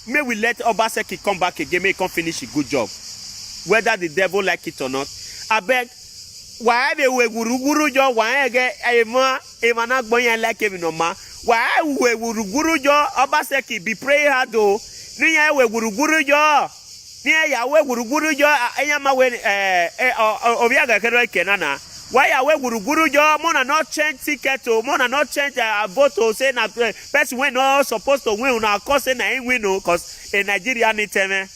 May we let Obaseki come back again, may he come finish a good job. Whether the devil like it or not. I beg. Why they we guru jo why get ema na gboyan like him no ma why we guru jo Obaseki be pray hard o ni ya we guru jo ni ya we guru jo enya ma we obiaga kero kenana why ya we guru jo mo na not change ticket o mo na not change vote o say na person we no supposed to win na cause na him win o cause in Nigeria ni teme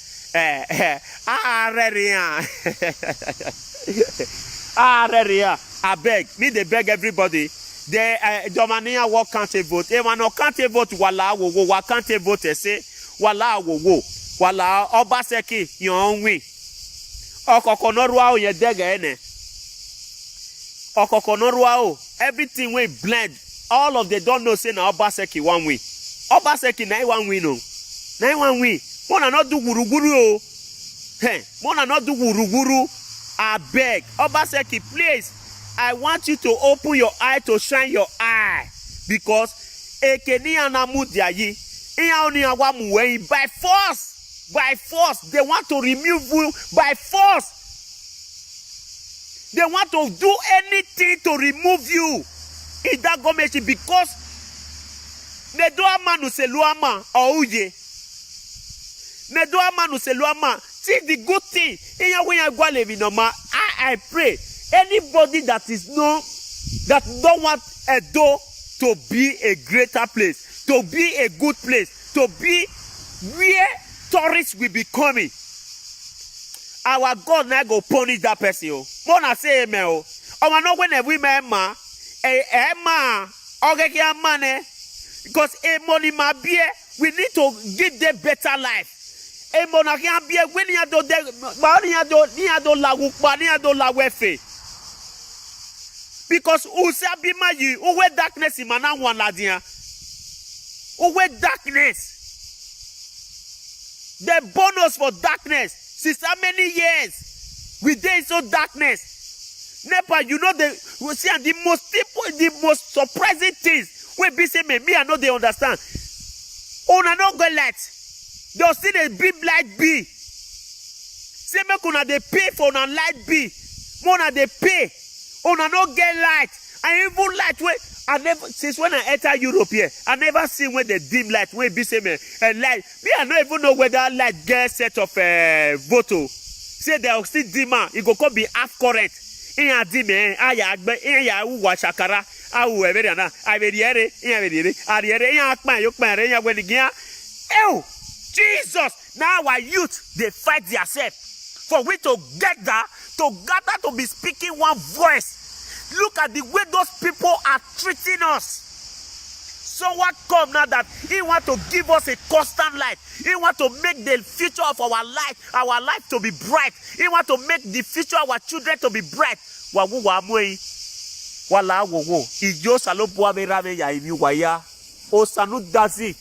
I beg, me they beg everybody. The Domania walk can't vote. If no can't vote, wala wo wa can't vote. Say wala wo wala Obaseki yon wi. Okokonorwa o ye dega ene. Okokonorwa o. Everything we blend. All of them don't know say na Obaseki one win. Obaseki na one win no. Na one win. Mona not do guru o. Hey, mona not do guru. I beg, Obaseki, please, I want you to open your eye to shine your eye. Because by force, they want to remove you by force. They want to do anything to remove you in that government because ne do amanu se luama or uye. Ne do amanu se luama. See the good thing. I pray anybody that is known that don't want Edo to be a greater place, to be a good place, to be where tourists will be coming. Our God now go punish that person. Mona say amen. Oh, no when every man ma, money, because a money ma be, we need to give them better life. A money can be when you do la wefe. Because usabi ma you, uwe darkness in mana one ladia. Uwe darkness. The bonus for darkness. Since how many years we did so darkness? Nepa, you know we see the most surprising things. We be say me, I know they understand. Oh, no go light. They'll see the big light be. Say me kuna they pay for na light be. Mona they pay. Oh, no get light. And even light way. I never since when I enter Europe here, I never seen when the dim light will be same light. Me, I don't even know whether light get set of photo. Say they'll still dim out. It go come be half current. In a dim agbe in ya shakara. Oh, Jesus! Now our youth they fight themselves for we to gather to be speaking one voice. Look at the way those people are treating us. So what come now that he want to give us a constant light? He want to make the future of our life to be bright. He want to make the future of our children to be bright. Wala wo. Ijo salopo aberame ya imi waya. Osanu dazi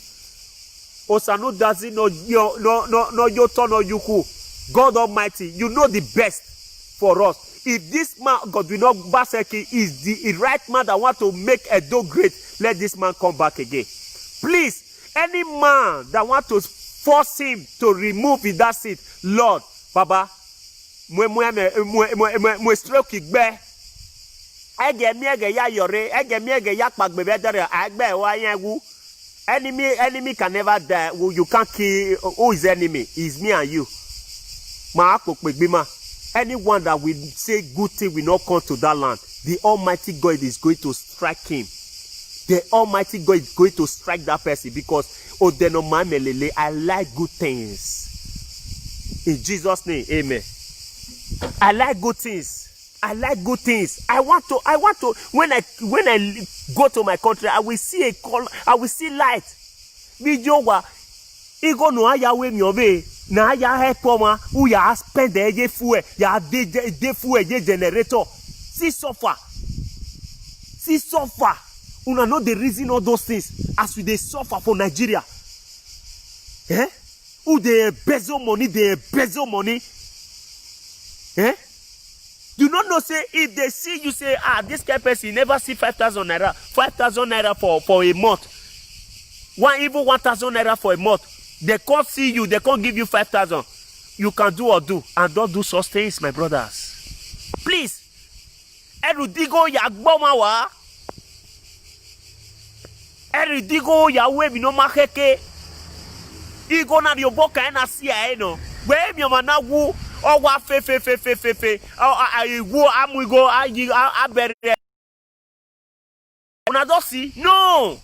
no yoto no yuku. God Almighty, you know the best for us. If this man, Godwin Obaseki, is the right man that want to make Edo great, let this man come back again. Please, any man that want to force him to remove in that seat, Lord, Baba, mwe stroke igbe. Enemy can never die. You can't kill. Who is enemy? It's me and you. Anyone that will say good thing will not come to that land. The Almighty God is going to strike him. The Almighty God is going to strike that person because I like good things. In Jesus' name, amen. I like good things. I like good things. I want to when I go to my country, I will see a color, I will see light. Bijowa Igo no aya we mi obe na aya help ma who ya spend the fuel ya de fuel generator. See suffer. Una know the reason all those things as we dey suffer for Nigeria. Who they embezzle money, Eh? You don't know, say, if they see you say, this kind of person never see 5,000 naira for a month. Even 1,000 naira for a month. They can't see you, they can't give you 5,000. You can do or do, and don't do such things, my brothers. Please. Erudigo yagbomawa. Erudigo yawe binoma keke. Igo na yoboka ena siya eno. We mi mana wu. Oh, what fe. Oh, I go, I better. Una don't see? No.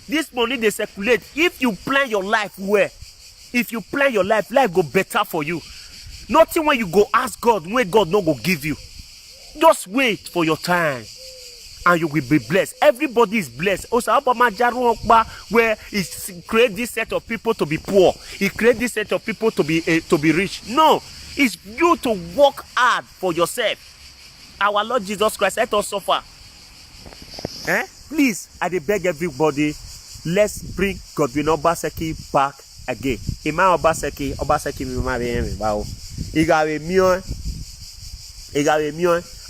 This money they circulate. If you plan your life well, life go better for you. Nothing when you go ask God, when God not go give you. Just wait for your time, and you will be blessed. Everybody is blessed. Also, where he create this set of people to be poor, he create this set of people to be rich. No. It's you to work hard for yourself. Our Lord Jesus Christ, let us suffer. Please, I beg everybody, let's bring Godwin Obaseki back again. Ima Obaseki mi ma be mi ba o. Igawe mion.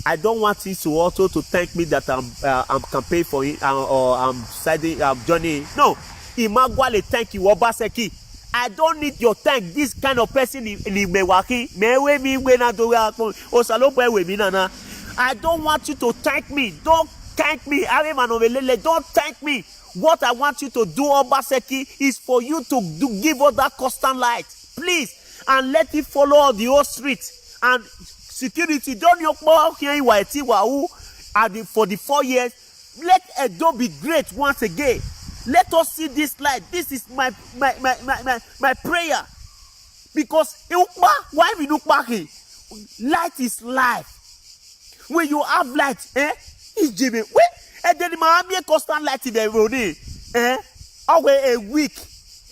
I don't want you to also to thank me that I'm campaigning for him or I'm joining. No, Imagwale thank you Obaseki. I don't need your thank. This kind of person in Mewaki. I don't want you to thank me. Don't thank me. Don't thank me. What I want you to do, Obaseki, is for you to give us that constant light. Please. And let it follow the whole street. And security, don't you for the 4 years. Let Edo be great once again. Let us see this light. This is my prayer. Because why we look back here? Light is life. When you have light, it's Jimmy. And then the constant light in the road,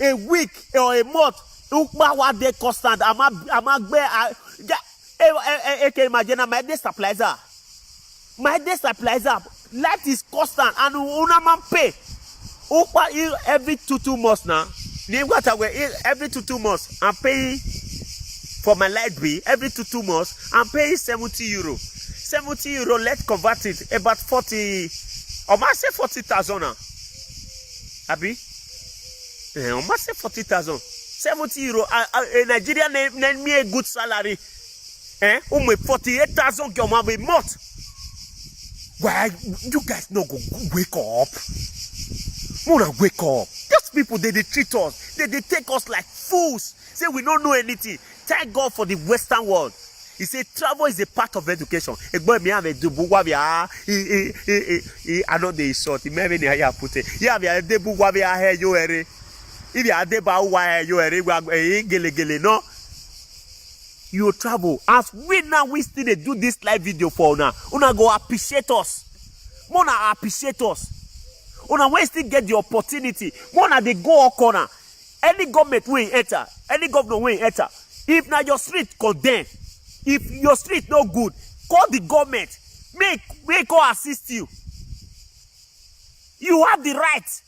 a week or a month. What they constant? I'm imagine my destabilizer. My destabilizer. Light is constant and man pay. Every 2 months now. Every 2 months I'm paying for my light bill. Every 2 months I'm paying 70 euro. 70 euro, let's convert it about 40. I must say 40,000 now. Abi? I must say 40,000. 70 euro. A Nigerian name me a good salary. 48,000 a month. Why you guys no go wake up? Wanna wake up? Those people they treat us. They take us like fools. Say we don't know anything. Thank God for the Western world. He said travel is a part of education. I know they sort. Maybe they have put it. Yeah, we are the buwabia here. You are. If you are the bawa, you are gele no. You travel. As we now we still do this live video for now. Una go appreciate us. Mona appreciate us. Una we still get the opportunity. Mona they go corner. Any government will enter. Any governor will enter. If now your street condemned. If your street no good, call the government. Make go assist you. You have the right.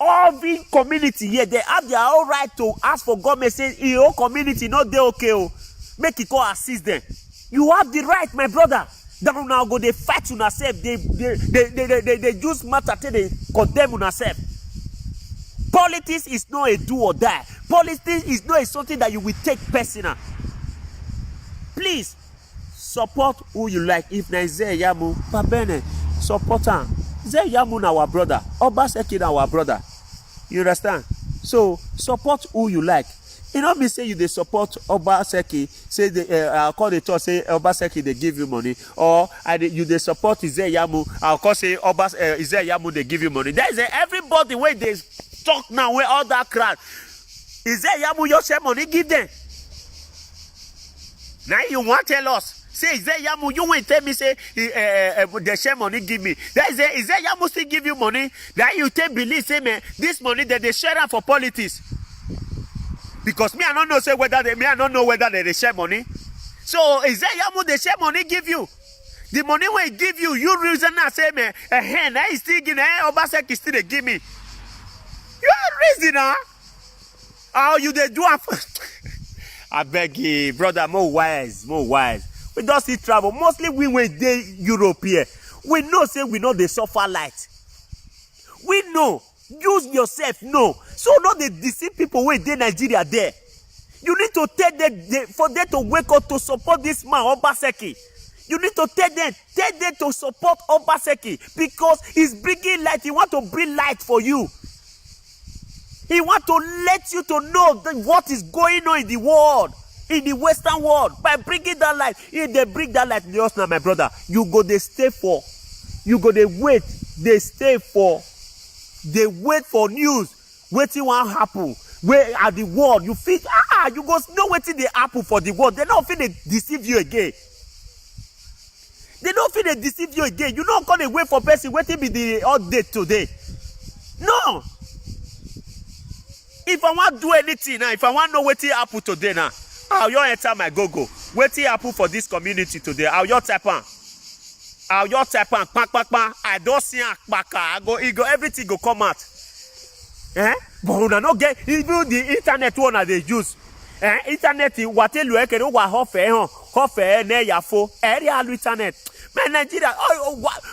All the community here, they have their own right to ask for government. Say your community not they okay. Oh. Make it go assist them. You have the right, my brother. Don't now go they fight on yourself. They use matter till they condemn on yourself. Politics is not a do or die. Politics is not something that you will take personal. Please support who you like. If Nigeria Yamu, Pabene, support him. Yamu our brother. Obaseki our brother. You understand? So support who you like. You know me say you they support Obaseki. Say I'll call the talk. Say Obaseki they give you money. Or you they support Yamu. I'll call say Yamu they give you money. There is everybody where they talk now where all that crowd. Yamu your share money give them. Now you want to tell us, say, Yamu, you won't tell me, say, the share money give me. Is Yamu still give you money? That you take believe, say, man, this money that they share for politics. Because me, I don't know, say, I don't know whether they share money. So, is Yamu, the share money give you? The money will give you, you reason now, say, man, I still give, Obaseki still they give me. You are reason, huh? How you they do it? I beg you, brother, more wise. We don't see travel. Mostly we went there Europe here. We know, say, we know they suffer light. We know. Use yourself, no. So not they deceive people when they Nigeria there. You need to tell them, for them to wake up to support this man, Obaseki. You need to tell them to support Obaseki because he's bringing light. He want to bring light for you. He want to let you to know what is going on in the world, in the Western world, by bringing that light. If they bring that light, just now, my brother, you go they stay for. You go they wait. They stay for. They wait for news. Waiting what happen. Where are the world? You think you go know waiting they happen for the world. They don't feel they deceive you again. They don't feel they deceive you again. You not gonna wait for person waiting be the update today. No. If I want to do anything now, if I want to know what happen today now, I'll you enter my go-go. What happen for this community today? I'll you type on. I don't see a I go, everything go come out. But we don't get even the internet one that they use. Internet what you can do what offer ne yafo area internet. Man Nigeria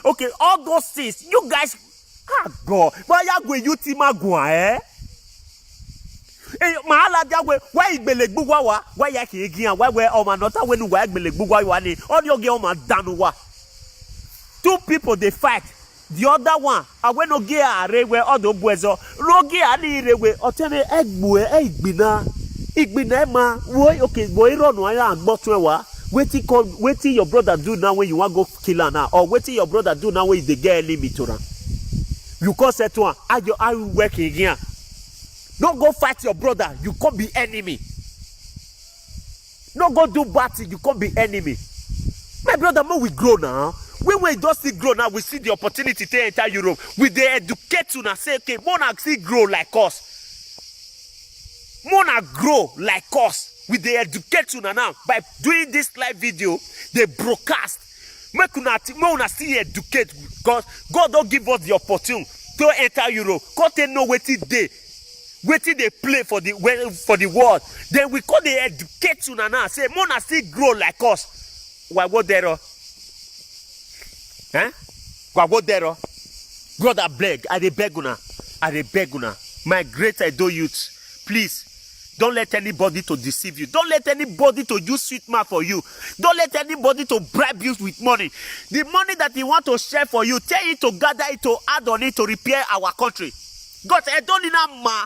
okay all those things you guys God why you team mahala jagwe why igbelegbuwa wa why ya ki egian why we o ma nota we nu wa igbelegbuwa wa ni on your girl ma danu wa. Two people they fight. The other one awe no ge are we odo buezo no ge ani re we otene egbu igbina ma wo okay bo iro nu aya agbo tun wa Waiting your brother do now when you want go kill her now, or waiting your brother do now when they get enemy to her. You can't say to her, I will work here. Don't go fight your brother, you can't be enemy. Don't go do bad thing, you can't be enemy. My brother, when we grow now, when we don't see grow now, we see the opportunity to enter Europe. We they educate to now say, okay, Mona see grow like us. Mona grow like us. We they educate to now by doing this live video, they broadcast. Make una see educate because God don't give us the opportunity to enter Europe. God they know what they play for the world. Then we call the educate to now say Mona see grow like us. Why what there? Why what there? God I beg, I beg una, my great Edo youth, please. Don't let anybody to deceive you. Don't let anybody to use sweet mouth for you. Don't let anybody to bribe you with money. The money that he want to share for you, tell it to gather it, to add on it, to repair our country. God, I don't need a ma.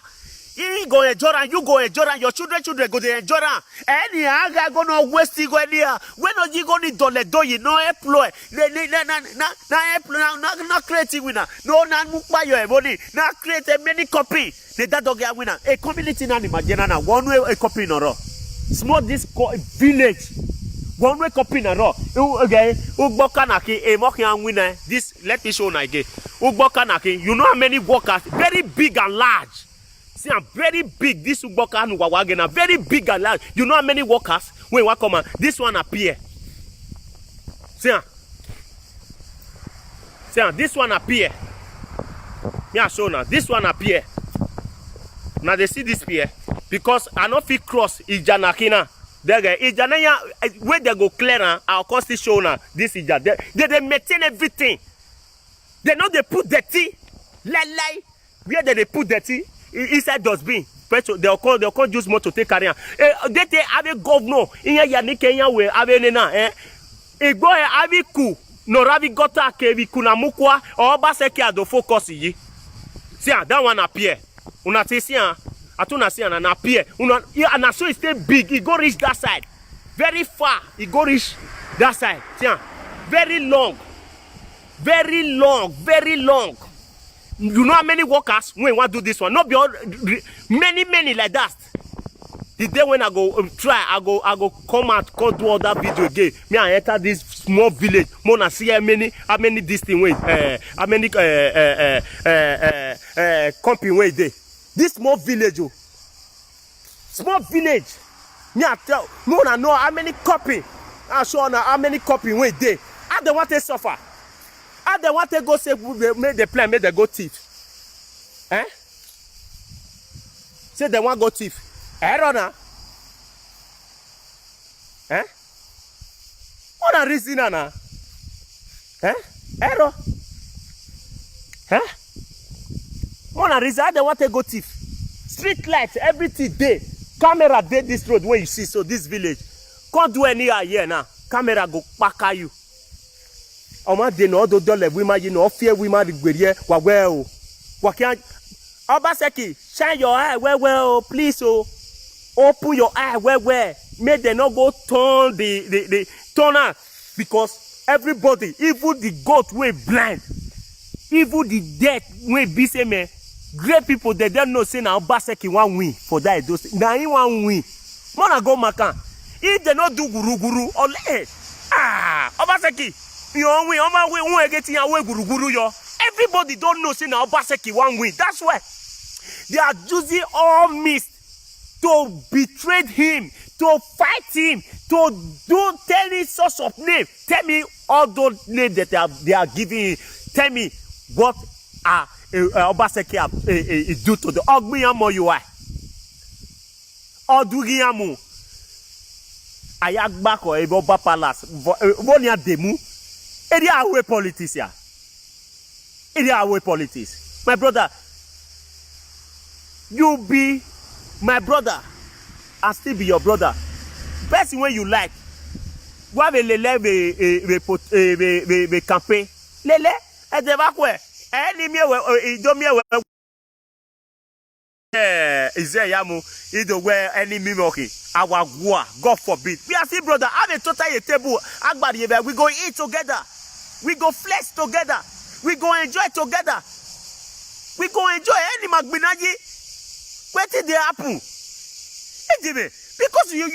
He go enjoy and you go enjoy and your children go to enjoy. Any aga gonna waste you go anywhere. When are you gonna do you no employ? Not creating winner. No, not buy your money. Not create a many copy. That dog get winner. A community na imagine one way a copy in a row. Small this village. One way copy in a row. Okay, Ugbokanaki, a mocking winner. This let me show you again. Ugbokanaki, you know how many workers, very big and large. See, I'm very big. This Ugboka and Wawagena, very big and large. You know how many workers? When we come, this one appear. See, this one appear. Me I show now. This one appear. Now they see this here because I not fit cross Ijanakina. There, Ijanaya where they go clear. I'll cost show now. This Ija. They maintain everything. They know they put dirty. Lie. Where they put dirty? Inside dustbin. They'll call use more to take carry. They have a governor in ya Kenya where have na a go have ku no ravi gota kevi kuna mukwa or baseke ado focus yi. See that one appear. Una see atuna see and appear. Una and so it stay big. It go reach that side. Very far. It go reach that side. See very long. You know how many workers when want to do this one? Not be all, many like that. The day when I go try, I go come out, go do all that video again. Me I enter this small village. Mona see how many this thing way, how many company way there. This small village, Me I tell, Mona know how many copy. I show now how many copy way there. How they want to suffer. How they want to go say make the plan, make they go thief. Say they want go thief. Error now. What a reason now? Error. What a reason? How they want to go thief? Street lights, everything day. Camera day this road when you see so this village. Can't do any here now. Camera go back you. Oma de no do dole we imagine no fear we ma digberie wa well wa can Obaseki shine your eye well please open your eye well make them not go turn the turner because everybody even the goat way blind even the dead way be say me great people they don't know say na Obaseki wan win for that those na he wan win mona go makan if they not do guru ole Obaseki everybody don't know say now Obaseki one win. That's why they are using all means to betray him, to fight him, to do tell me source of name. Tell me all those names that they are giving. Tell me what Obaseki do to the Ogbiyamo you are. Odugiyamu Ayagbako Eboba Palace. Vonia Demu. Area away politics, yeah. Area away politics. My brother, you be my brother. I still be your brother. Best when you like. Go have a campaign. Lele, et de va quoi? Izeyamu, either where any mimoki, our war, God forbid. We are still brother, have a total table, Agbari, we go eat together, we go flex together, we go enjoy together, we go enjoy any Magbinaji. Where did they happen? Because you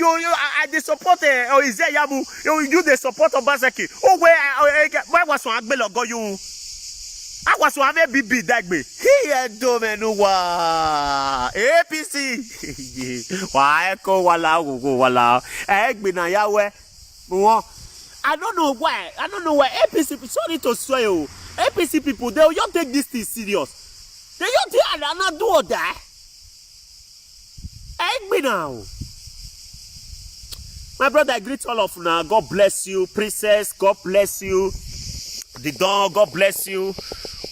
they support or Izeyamu, you the support of Basaki. Oh, where was one Agbelo go you? I was one baby dagbe. Here domenuwa APC. Why ko wala go wala. Egbina yawe. I don't know why. I don't know why APC. Sorry to swear you. APC people, they don't take this thing serious. They don't take not do that. Egbina. My brother, I greet all of you now. God bless you, princess. God bless you. The dog, God bless you.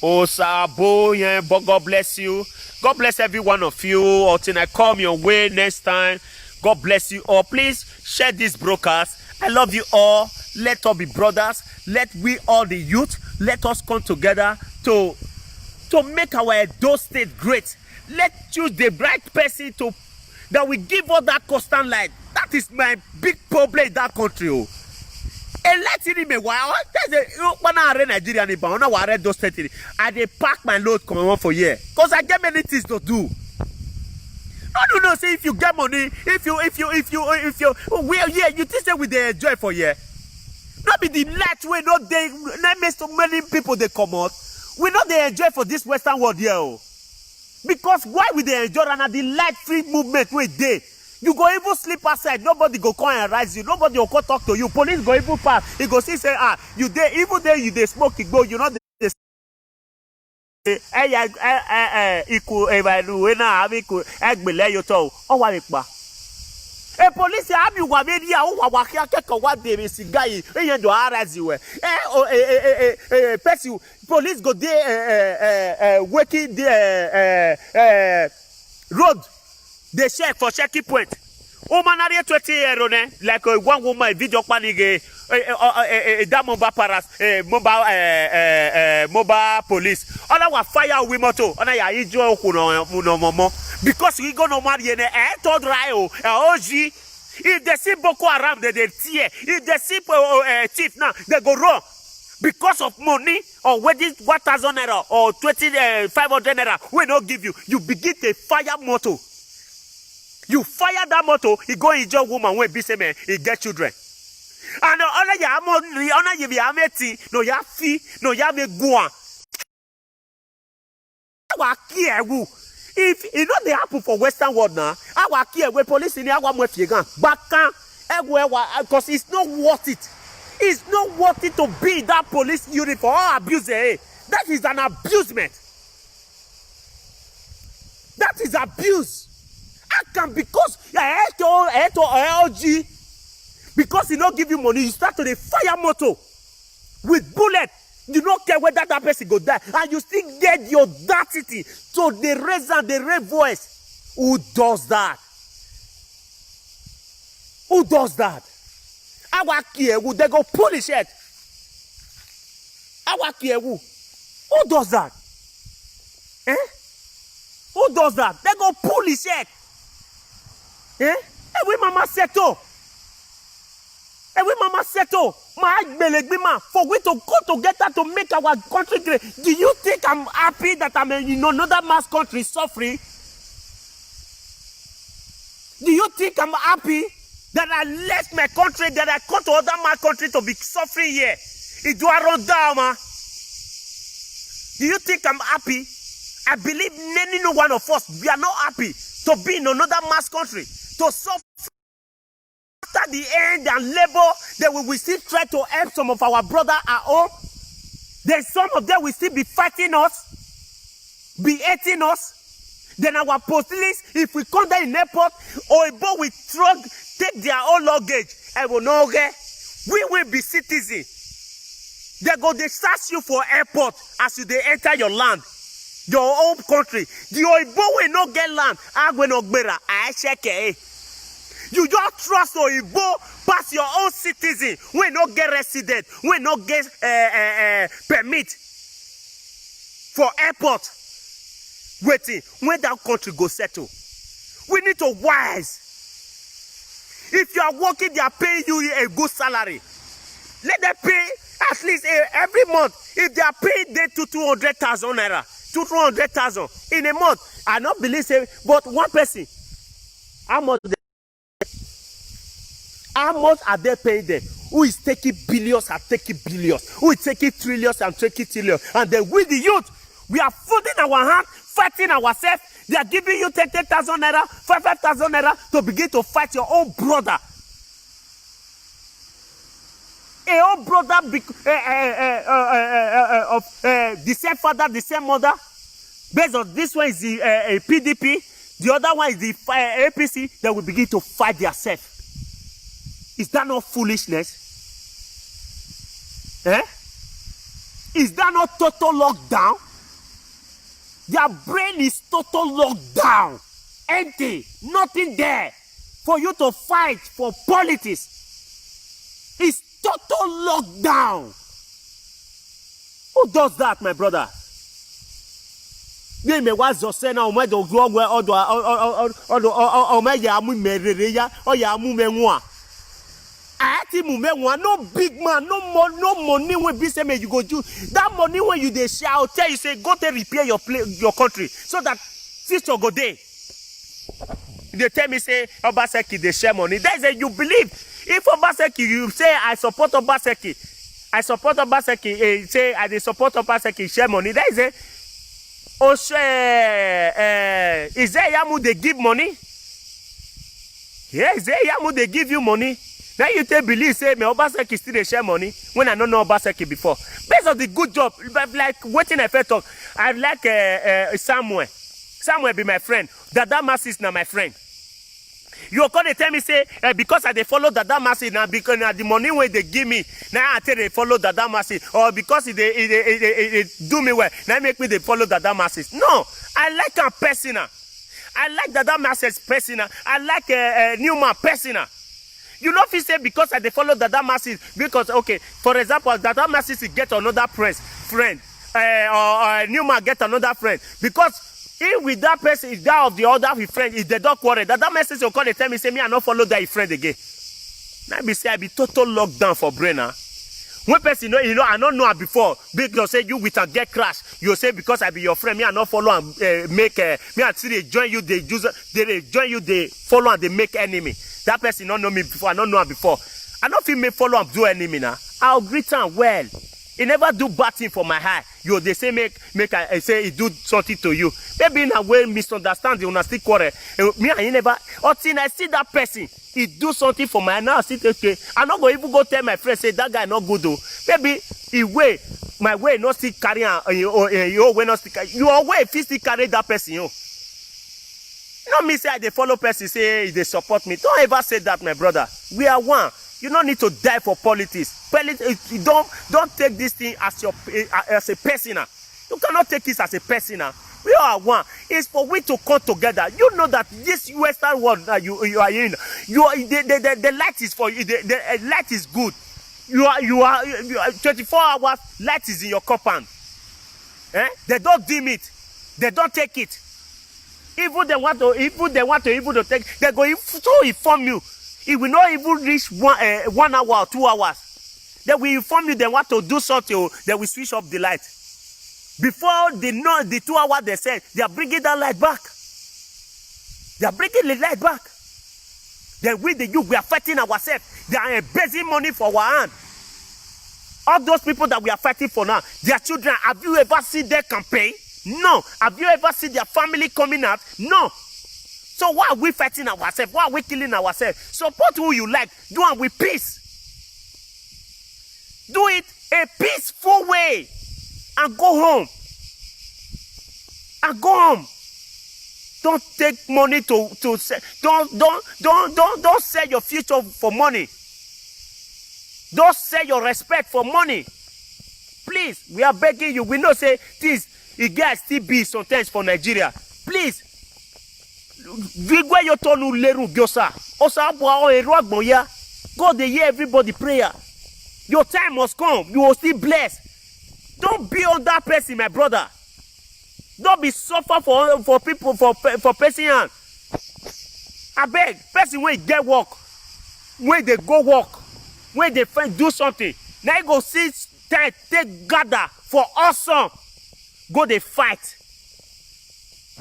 Oh, Sabo, yeah, but God bless you. God bless every one of you. Until I come your way next time. God bless you all. Please share this broadcast. I love you all. Let us be brothers. Let we all the youth. Let us come together to make our Edo State great. Let's choose the right person that will give us that constant light. That is my big problem in that country. Oh. And let's see me while when I read Nigeria, I read those things. I they pack my load come on for year. Because I get many things to do. No, say if you get money, if you well, yeah, you think that we they enjoy for year. Not be the light way, not they not make so many people they come out. We not they enjoy for this Western world here. Oh. Because why would they enjoy and the light free movement way they? You go even sleep outside, nobody go come and rise you, nobody will come talk to you. Police go even pass. He go see say, you there, even there you they smoke, you go, you know they police have you wa media o wa kia keko wa de sigai eyan do arazi we person police go dey working the road they check for checking point o manare 20 euro ne like one woman video panige that mobile police ona wa fire we moto ona ya ijo okuno momo because we go no marry ne to dry o oji if they see Boko Haram they tear if they see chief now they go run because of money or whether 1,000 naira or 500 naira we no give you begin to fire motor. You fire that motor, he go enjoy woman when be man, he get children. And honor ya honor you be ameti, no ya fi, no ya me guan. If it not the happen for Western world now, our care we police in our mwefigan, back because it's not worth it. It's not worth it to be in that police uniform or abuse it. That is an abusement. That is abuse. I can because LG because he not give you money, you start to the fire motor with bullet. You don't care whether that person go die, and you still get your audacity to the raise and the raise voice. Who does that? Who does that? Our care would they go polish it? Our care who does that? Eh? Who does that? They go polish it. Eh? We mama settle. We mama settle. My belegma for we to go together to make our country great. Do you think I'm happy that I'm in another mass country suffering? Do you think I'm happy that I left my country, that I come to other mass country to be suffering here? It do run down, man. Do you think I'm happy? I believe no one of us, we are not happy to be in another mass country. To suffer after the end and labor, then we will still try to help some of our brothers at home. Then some of them will still be fighting us, be hating us. Then our police, if we come there in airport, or a boat with truck, take their own luggage, and we know we will be citizens. They go, they search you for airport as they enter your land. Your own country. The Oibo will not get land. You just trust Oibo pass your own citizen. We not get resident. We not get permit for airport. waiting when that country go settle. We need to wise. If you are working, they are paying you a good salary. Let them pay at least every month. If they are paying them to 200,000 naira, 200,000 in a month, I not believe it, but one person, how much are they paying them? Who is taking billions and taking billions? Who is taking trillions and taking trillions? And then with the youth, we are folding our hand, fighting ourselves. They are giving you 10,000 naira, 5,000 naira to begin to fight your own brother. A own brother of the same father, the same mother. Based on this one is the PDP, the other one is the APC. They will begin to fight themselves. Is that not foolishness? Eh? Is that not total lockdown? Their brain is total lockdown. Empty. Nothing there. For you to fight for politics. It's total lockdown. Who does that, my brother? No big man, no money when be say you go do. That money when you dey share, I'll tell you say go to repair your country so that future go there. They tell me say Obaseki they share money. That's a you believe. If Obaseki you say I support Obaseki, say I dey support Obaseki share money. That is a is there Yamu they give money? Yeah, is there Yamu they give you money? Now you tell believe say me Obaseki still dey share money when I don't know Obaseki before. Based on the good job, like waiting I felt talk. I like Samuel. Samuel be my friend. Dada Masis na my friend. You gonna tell me say because I dey follow Dada Masis now because the money when they give me now I tell they follow Dada Masis or because they do me well now make me they follow Dada Masis. No, I like a personal. I like Dada Masis personal. I like Newman personal. You know if you say because I dey follow Dada Masis because okay, for example, Dada Masis get another friend, or Newman get another friend because if with that person is that of the other his friend, if they don't quarrel, Dada Masis will call and tell me say me I not follow that his friend again. Now be say I be total lockdown for brain. One person you know I don't know her before because say you with a get crash. You say because I be your friend, me I not follow and make me I see they join you, they join you, they follow and they make enemy. That person don't know me before, I don't know her before. I don't feel me follow and do enemy now. I'll greet her well. He never do bad thing for my eye. You they say make I say he do something to you. Maybe in a way misunderstanding, you still quarrel. Me I never until I see that person, he do something for my eye. Now I see okay. I'm not going to even go tell my friend say that guy not good though. Maybe he way my way not still carry your way not still carry your way if still carry that person you. Not me say I dey follow person say they support me. Don't ever say that, my brother. We are one. You don't need to die for politics. Don't take this thing as a personal. You cannot take this as a personal. We are one. It's for we to come together. You know that this Western world that you are in, the light is for you. The light is good. You are 24 hours. Light is in your compound. They don't dim it. They don't take it. Even they want to take, they go to inform you. It will not even reach 1 hour or 2 hours. They will inform you they want to do something. They will switch off the light. Before they know the 2 hours they said, they are bringing that light back. They are bringing the light back. Then with the youth, we are fighting ourselves. They are embezzling money for our hand. All those people that we are fighting for now, their children, have you ever seen their campaign? No. Have you ever seen their family coming out? No. So why are we fighting ourselves? Why are we killing ourselves? Support who you like. Do it with peace. Do it a peaceful way. And go home. And go home. Don't take money to sell. Don't sell your future for money. Don't sell your respect for money. Please, we are begging you. We know say this. It gets still be sometimes for Nigeria. Please. God they hear everybody prayer. Your time must come. You will still bless. Don't be on that person, my brother. Don't be suffer for people for person hand. I beg, person when get work, when they go work, when they find do something, now you go see take gather for awesome. Go they fight.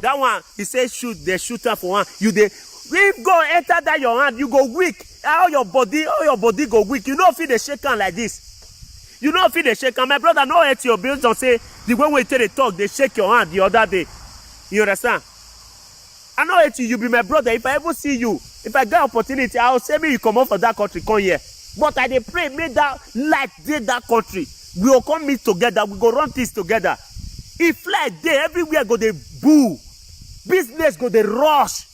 That one, he says shoot, they shoot her for one. You they if go enter that your hand, you go weak. All your body go weak. You know feel the shake hand like this. You know feel the shake hand. My brother, no hurt your bills and say the way we tell the talk, they shake your hand the other day. You understand? I know hurt you be my brother. If I ever see you, if I get opportunity, I'll say me you come out for that country, come here. But I dey pray, make that light dey that country. We will come meet together, we go run things together. If light dey, everywhere go dey boo. Business go dey rush.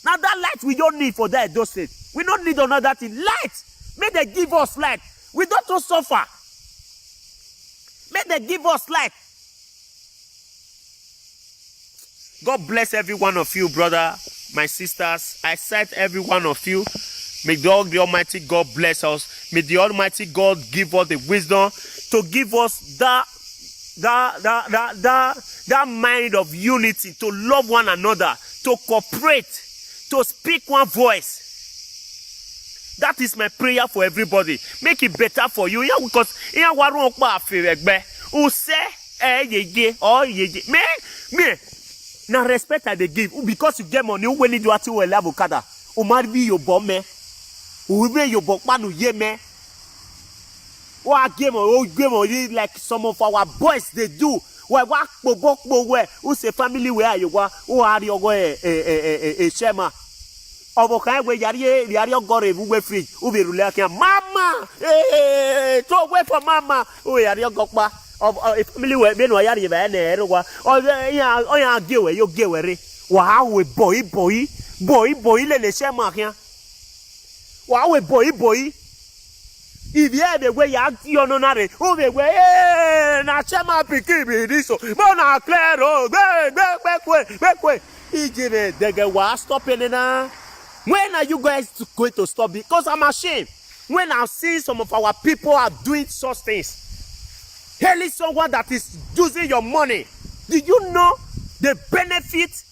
Now that light we don't need for that Edo State. We don't need another thing. Light. May they give us light. We don't to suffer. May they give us light. God bless every one of you, brother, my sisters. I cite every one of you. May the Almighty God bless us. May the Almighty God give us the wisdom to give us that mind of unity, to love one another, to cooperate, to speak one voice. That is my prayer for everybody. Make it better for you. Yeah, because me. Now respect I they give. Because you get money, when you do at you avocado. Umarbi your bomb me. Uwe your bokmanu ye me. Or game like some of our boys they do. Why walk where who say family where you were, who are your way a shema. Obokai where yari gore we free, ubi rulakia. Mama! So wait for mama. Oh, yari gokba. Of a family where men were yari or yeah, give away, you give away. Wow, boy, le shema here. Wow, boy. If you had the way you act, you're not a way, na chema picky, this so. Mona claro, back way. Egypt, they get stopping now. When are you guys going to stop? Because I'm ashamed. When I see some of our people are doing such things. Hailing someone that is using your money. Did you know the benefit?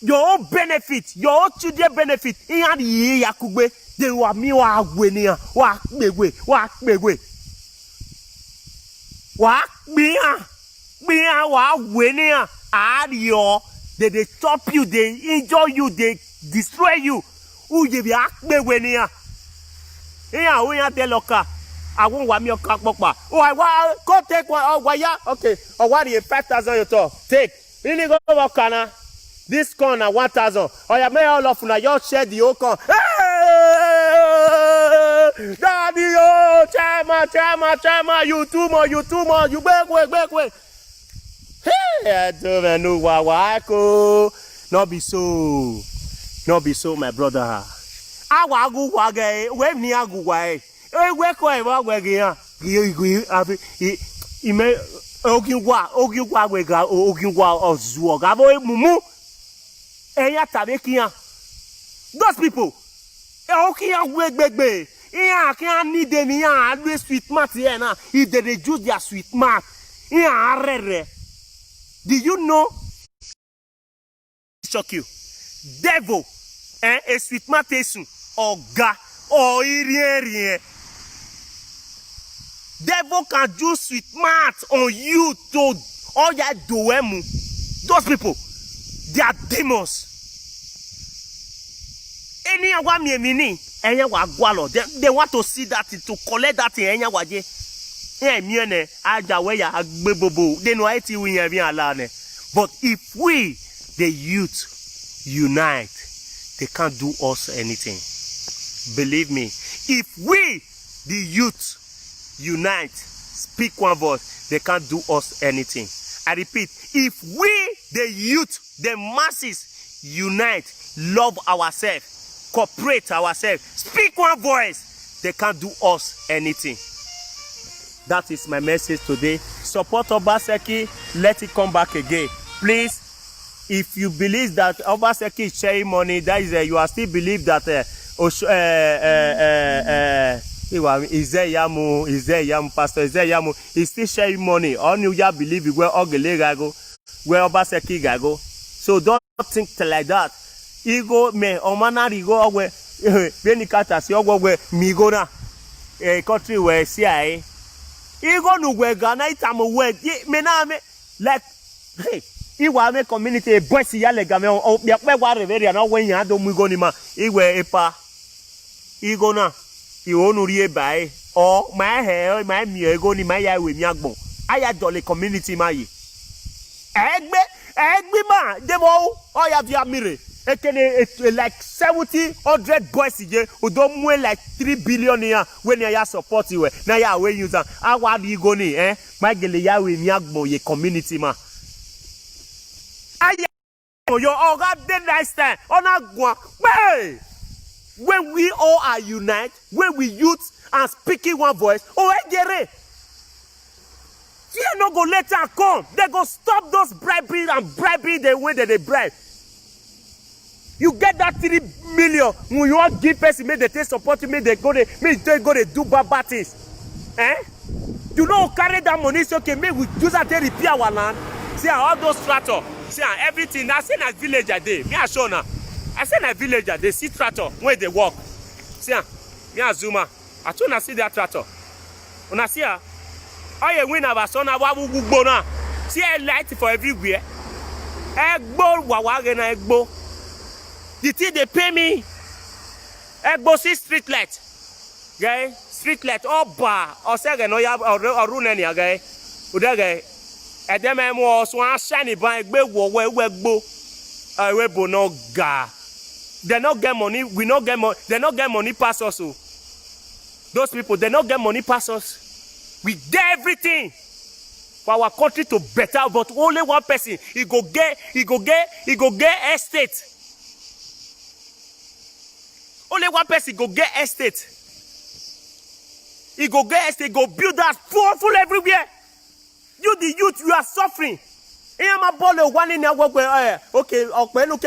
Your own benefit, your own children benefit. They were me wa they stop you, they injure you, they destroy you. Who give you I won't want me a cock box. Oh, I want go take one. Oh, why? Okay. Oh, what is 5,000 you talk? Take. Really go over corner. This corner 1,000. Oh, you may all of now. You share the whole corner. Daddy, oh, chama. You too much. You back way. Hey, I don't know why. Not be so, my brother. I want go wage. When me I go wage. We go wage. You may ogiwa wega ogiwa ozuo. Gabo mumu. Eya tabekia. Those people. Okia wegbe. Yeah, can't need them here. Always sweet mat here now. If they reduce their sweet mat, yeah, do you know? Shock you. Devil, a sweet mat is or ga or rien. Devil can do sweet mat on you to all that doemu. Those people, they are demons. Any one me. They want to see that to collect that in any way. But if we, the youth, unite, they can't do us anything. Believe me. If we, the youth, unite, speak one voice, they can't do us anything. I repeat, if we, the youth, the masses, unite, love ourselves, cooperate ourselves, speak one voice, they can't do us anything. That is my message today. Support Obaseki, let it come back again. Please, if you believe that Obaseki is sharing money, that is you are still believe that Pastor Izeyamu is still sharing money. All you believe you will where Obaseki go. So don't think like that. Ego me omana rigo we beni kata si ogwo we migo na country where CIA. Ego nu we Ghana itamo we me na me like hey iwa me community boys ya lega me o be wa reveria na we yan do mu go ni ma iwe epa ego na iwo nu ri eba o ma he ma mi ego ni ma ya we mi agbon aya jolly community ma yi egbe ma debo o ya via mire ekene like 70-100 boys je o do mu like 3 billion ya when ya support we na ya we use awa di go ni ma gele ya we mi agbon ye community ma aya yo oga the next time ona gwan hey when we all are united, when we youth and speaking one voice, ejere fear no go later come. They go stop those bribery the way that they bribe. You get that 3 million when you want give person, make they take support you, make they go to do bad things. You know carry that money, so okay, make we use that to repair our land. See all those tractor, see everything. I say na village a day. Me I show now. I say na village a day. See tractor where they walk. See me a Zuma. I told na see that tractor. Una see all you win our son na wabu gbo na. See a light for everywhere. Egbo wawa na egbo. The thing they pay me. Egbo see street light. Guy, street light oba. O say no ya or run any guy. Uda guy. E dem e mo so an shine ban egbe wo we egbo. We bo no ga. They not get money. We not get money. They not get money pass us. Those people, they not get money pass us. We get everything for our country to better, but only one person. He go get estate. Only one person go get estate. He go get estate. Go build that full everywhere. You the youth, you are suffering. My ball one in okay, okay,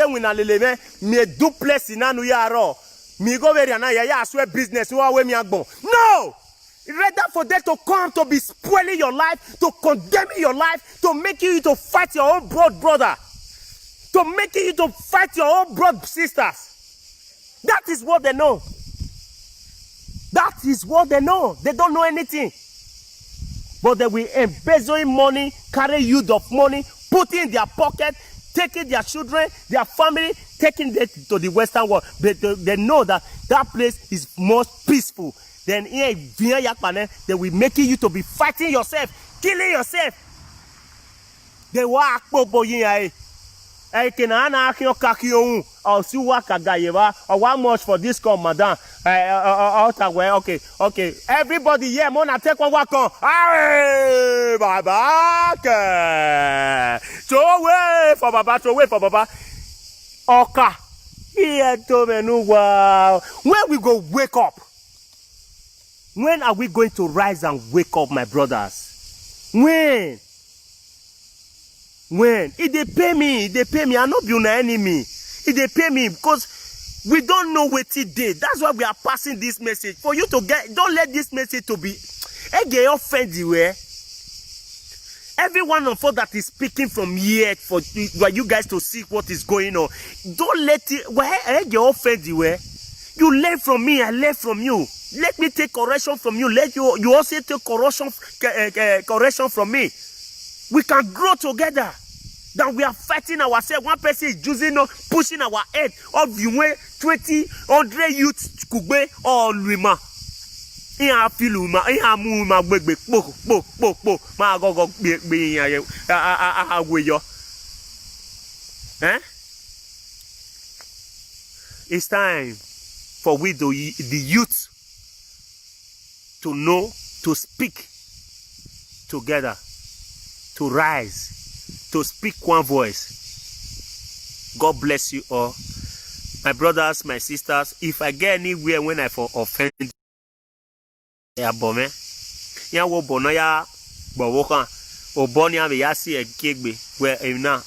win a little me duplex in anu yaro. Me go very na ya swear business we me agbon. No! Rather for them to come to be spoiling your life, to condemn your life, to make you to fight your own blood brother, to make you to fight your own blood sisters. That is what they know. That is what they know. They don't know anything. But they will embezzle money, carry youth of money, put in their pocket, taking their children, their family, taking them to the Western world. But they know that that place is more peaceful. Then here, they will make you to be fighting yourself, killing yourself. They work how much for this come, madam? Okay. Everybody here, Mona, take one walk on. Hey, Baba. Throw away for Baba. Oka. Here to menu. Wow. When we go wake up? When are we going to rise and wake up, my brothers? When? If they pay me, I'm not being an enemy. If they pay me, because we don't know what it did. That's why we are passing this message. For you to get, don't let this message to be, get offended where every one of us that is speaking from here for you guys to see what is going on. Don't let it, get offended where you learn from me, I learn from you. Let me take correction from you. Let you also take correction from me. We can grow together. Then we are fighting ourselves. One person is using pushing our head of the way 100 youths could be all lima. I feel I move my baby. My go be it's time for we the youth to know, to speak together, to rise, to speak one voice. God bless you all. My brothers, my sisters, if I get anywhere when I offend ya bome, ya wo bono ya bowokan, obonia be ya si ekegbe where na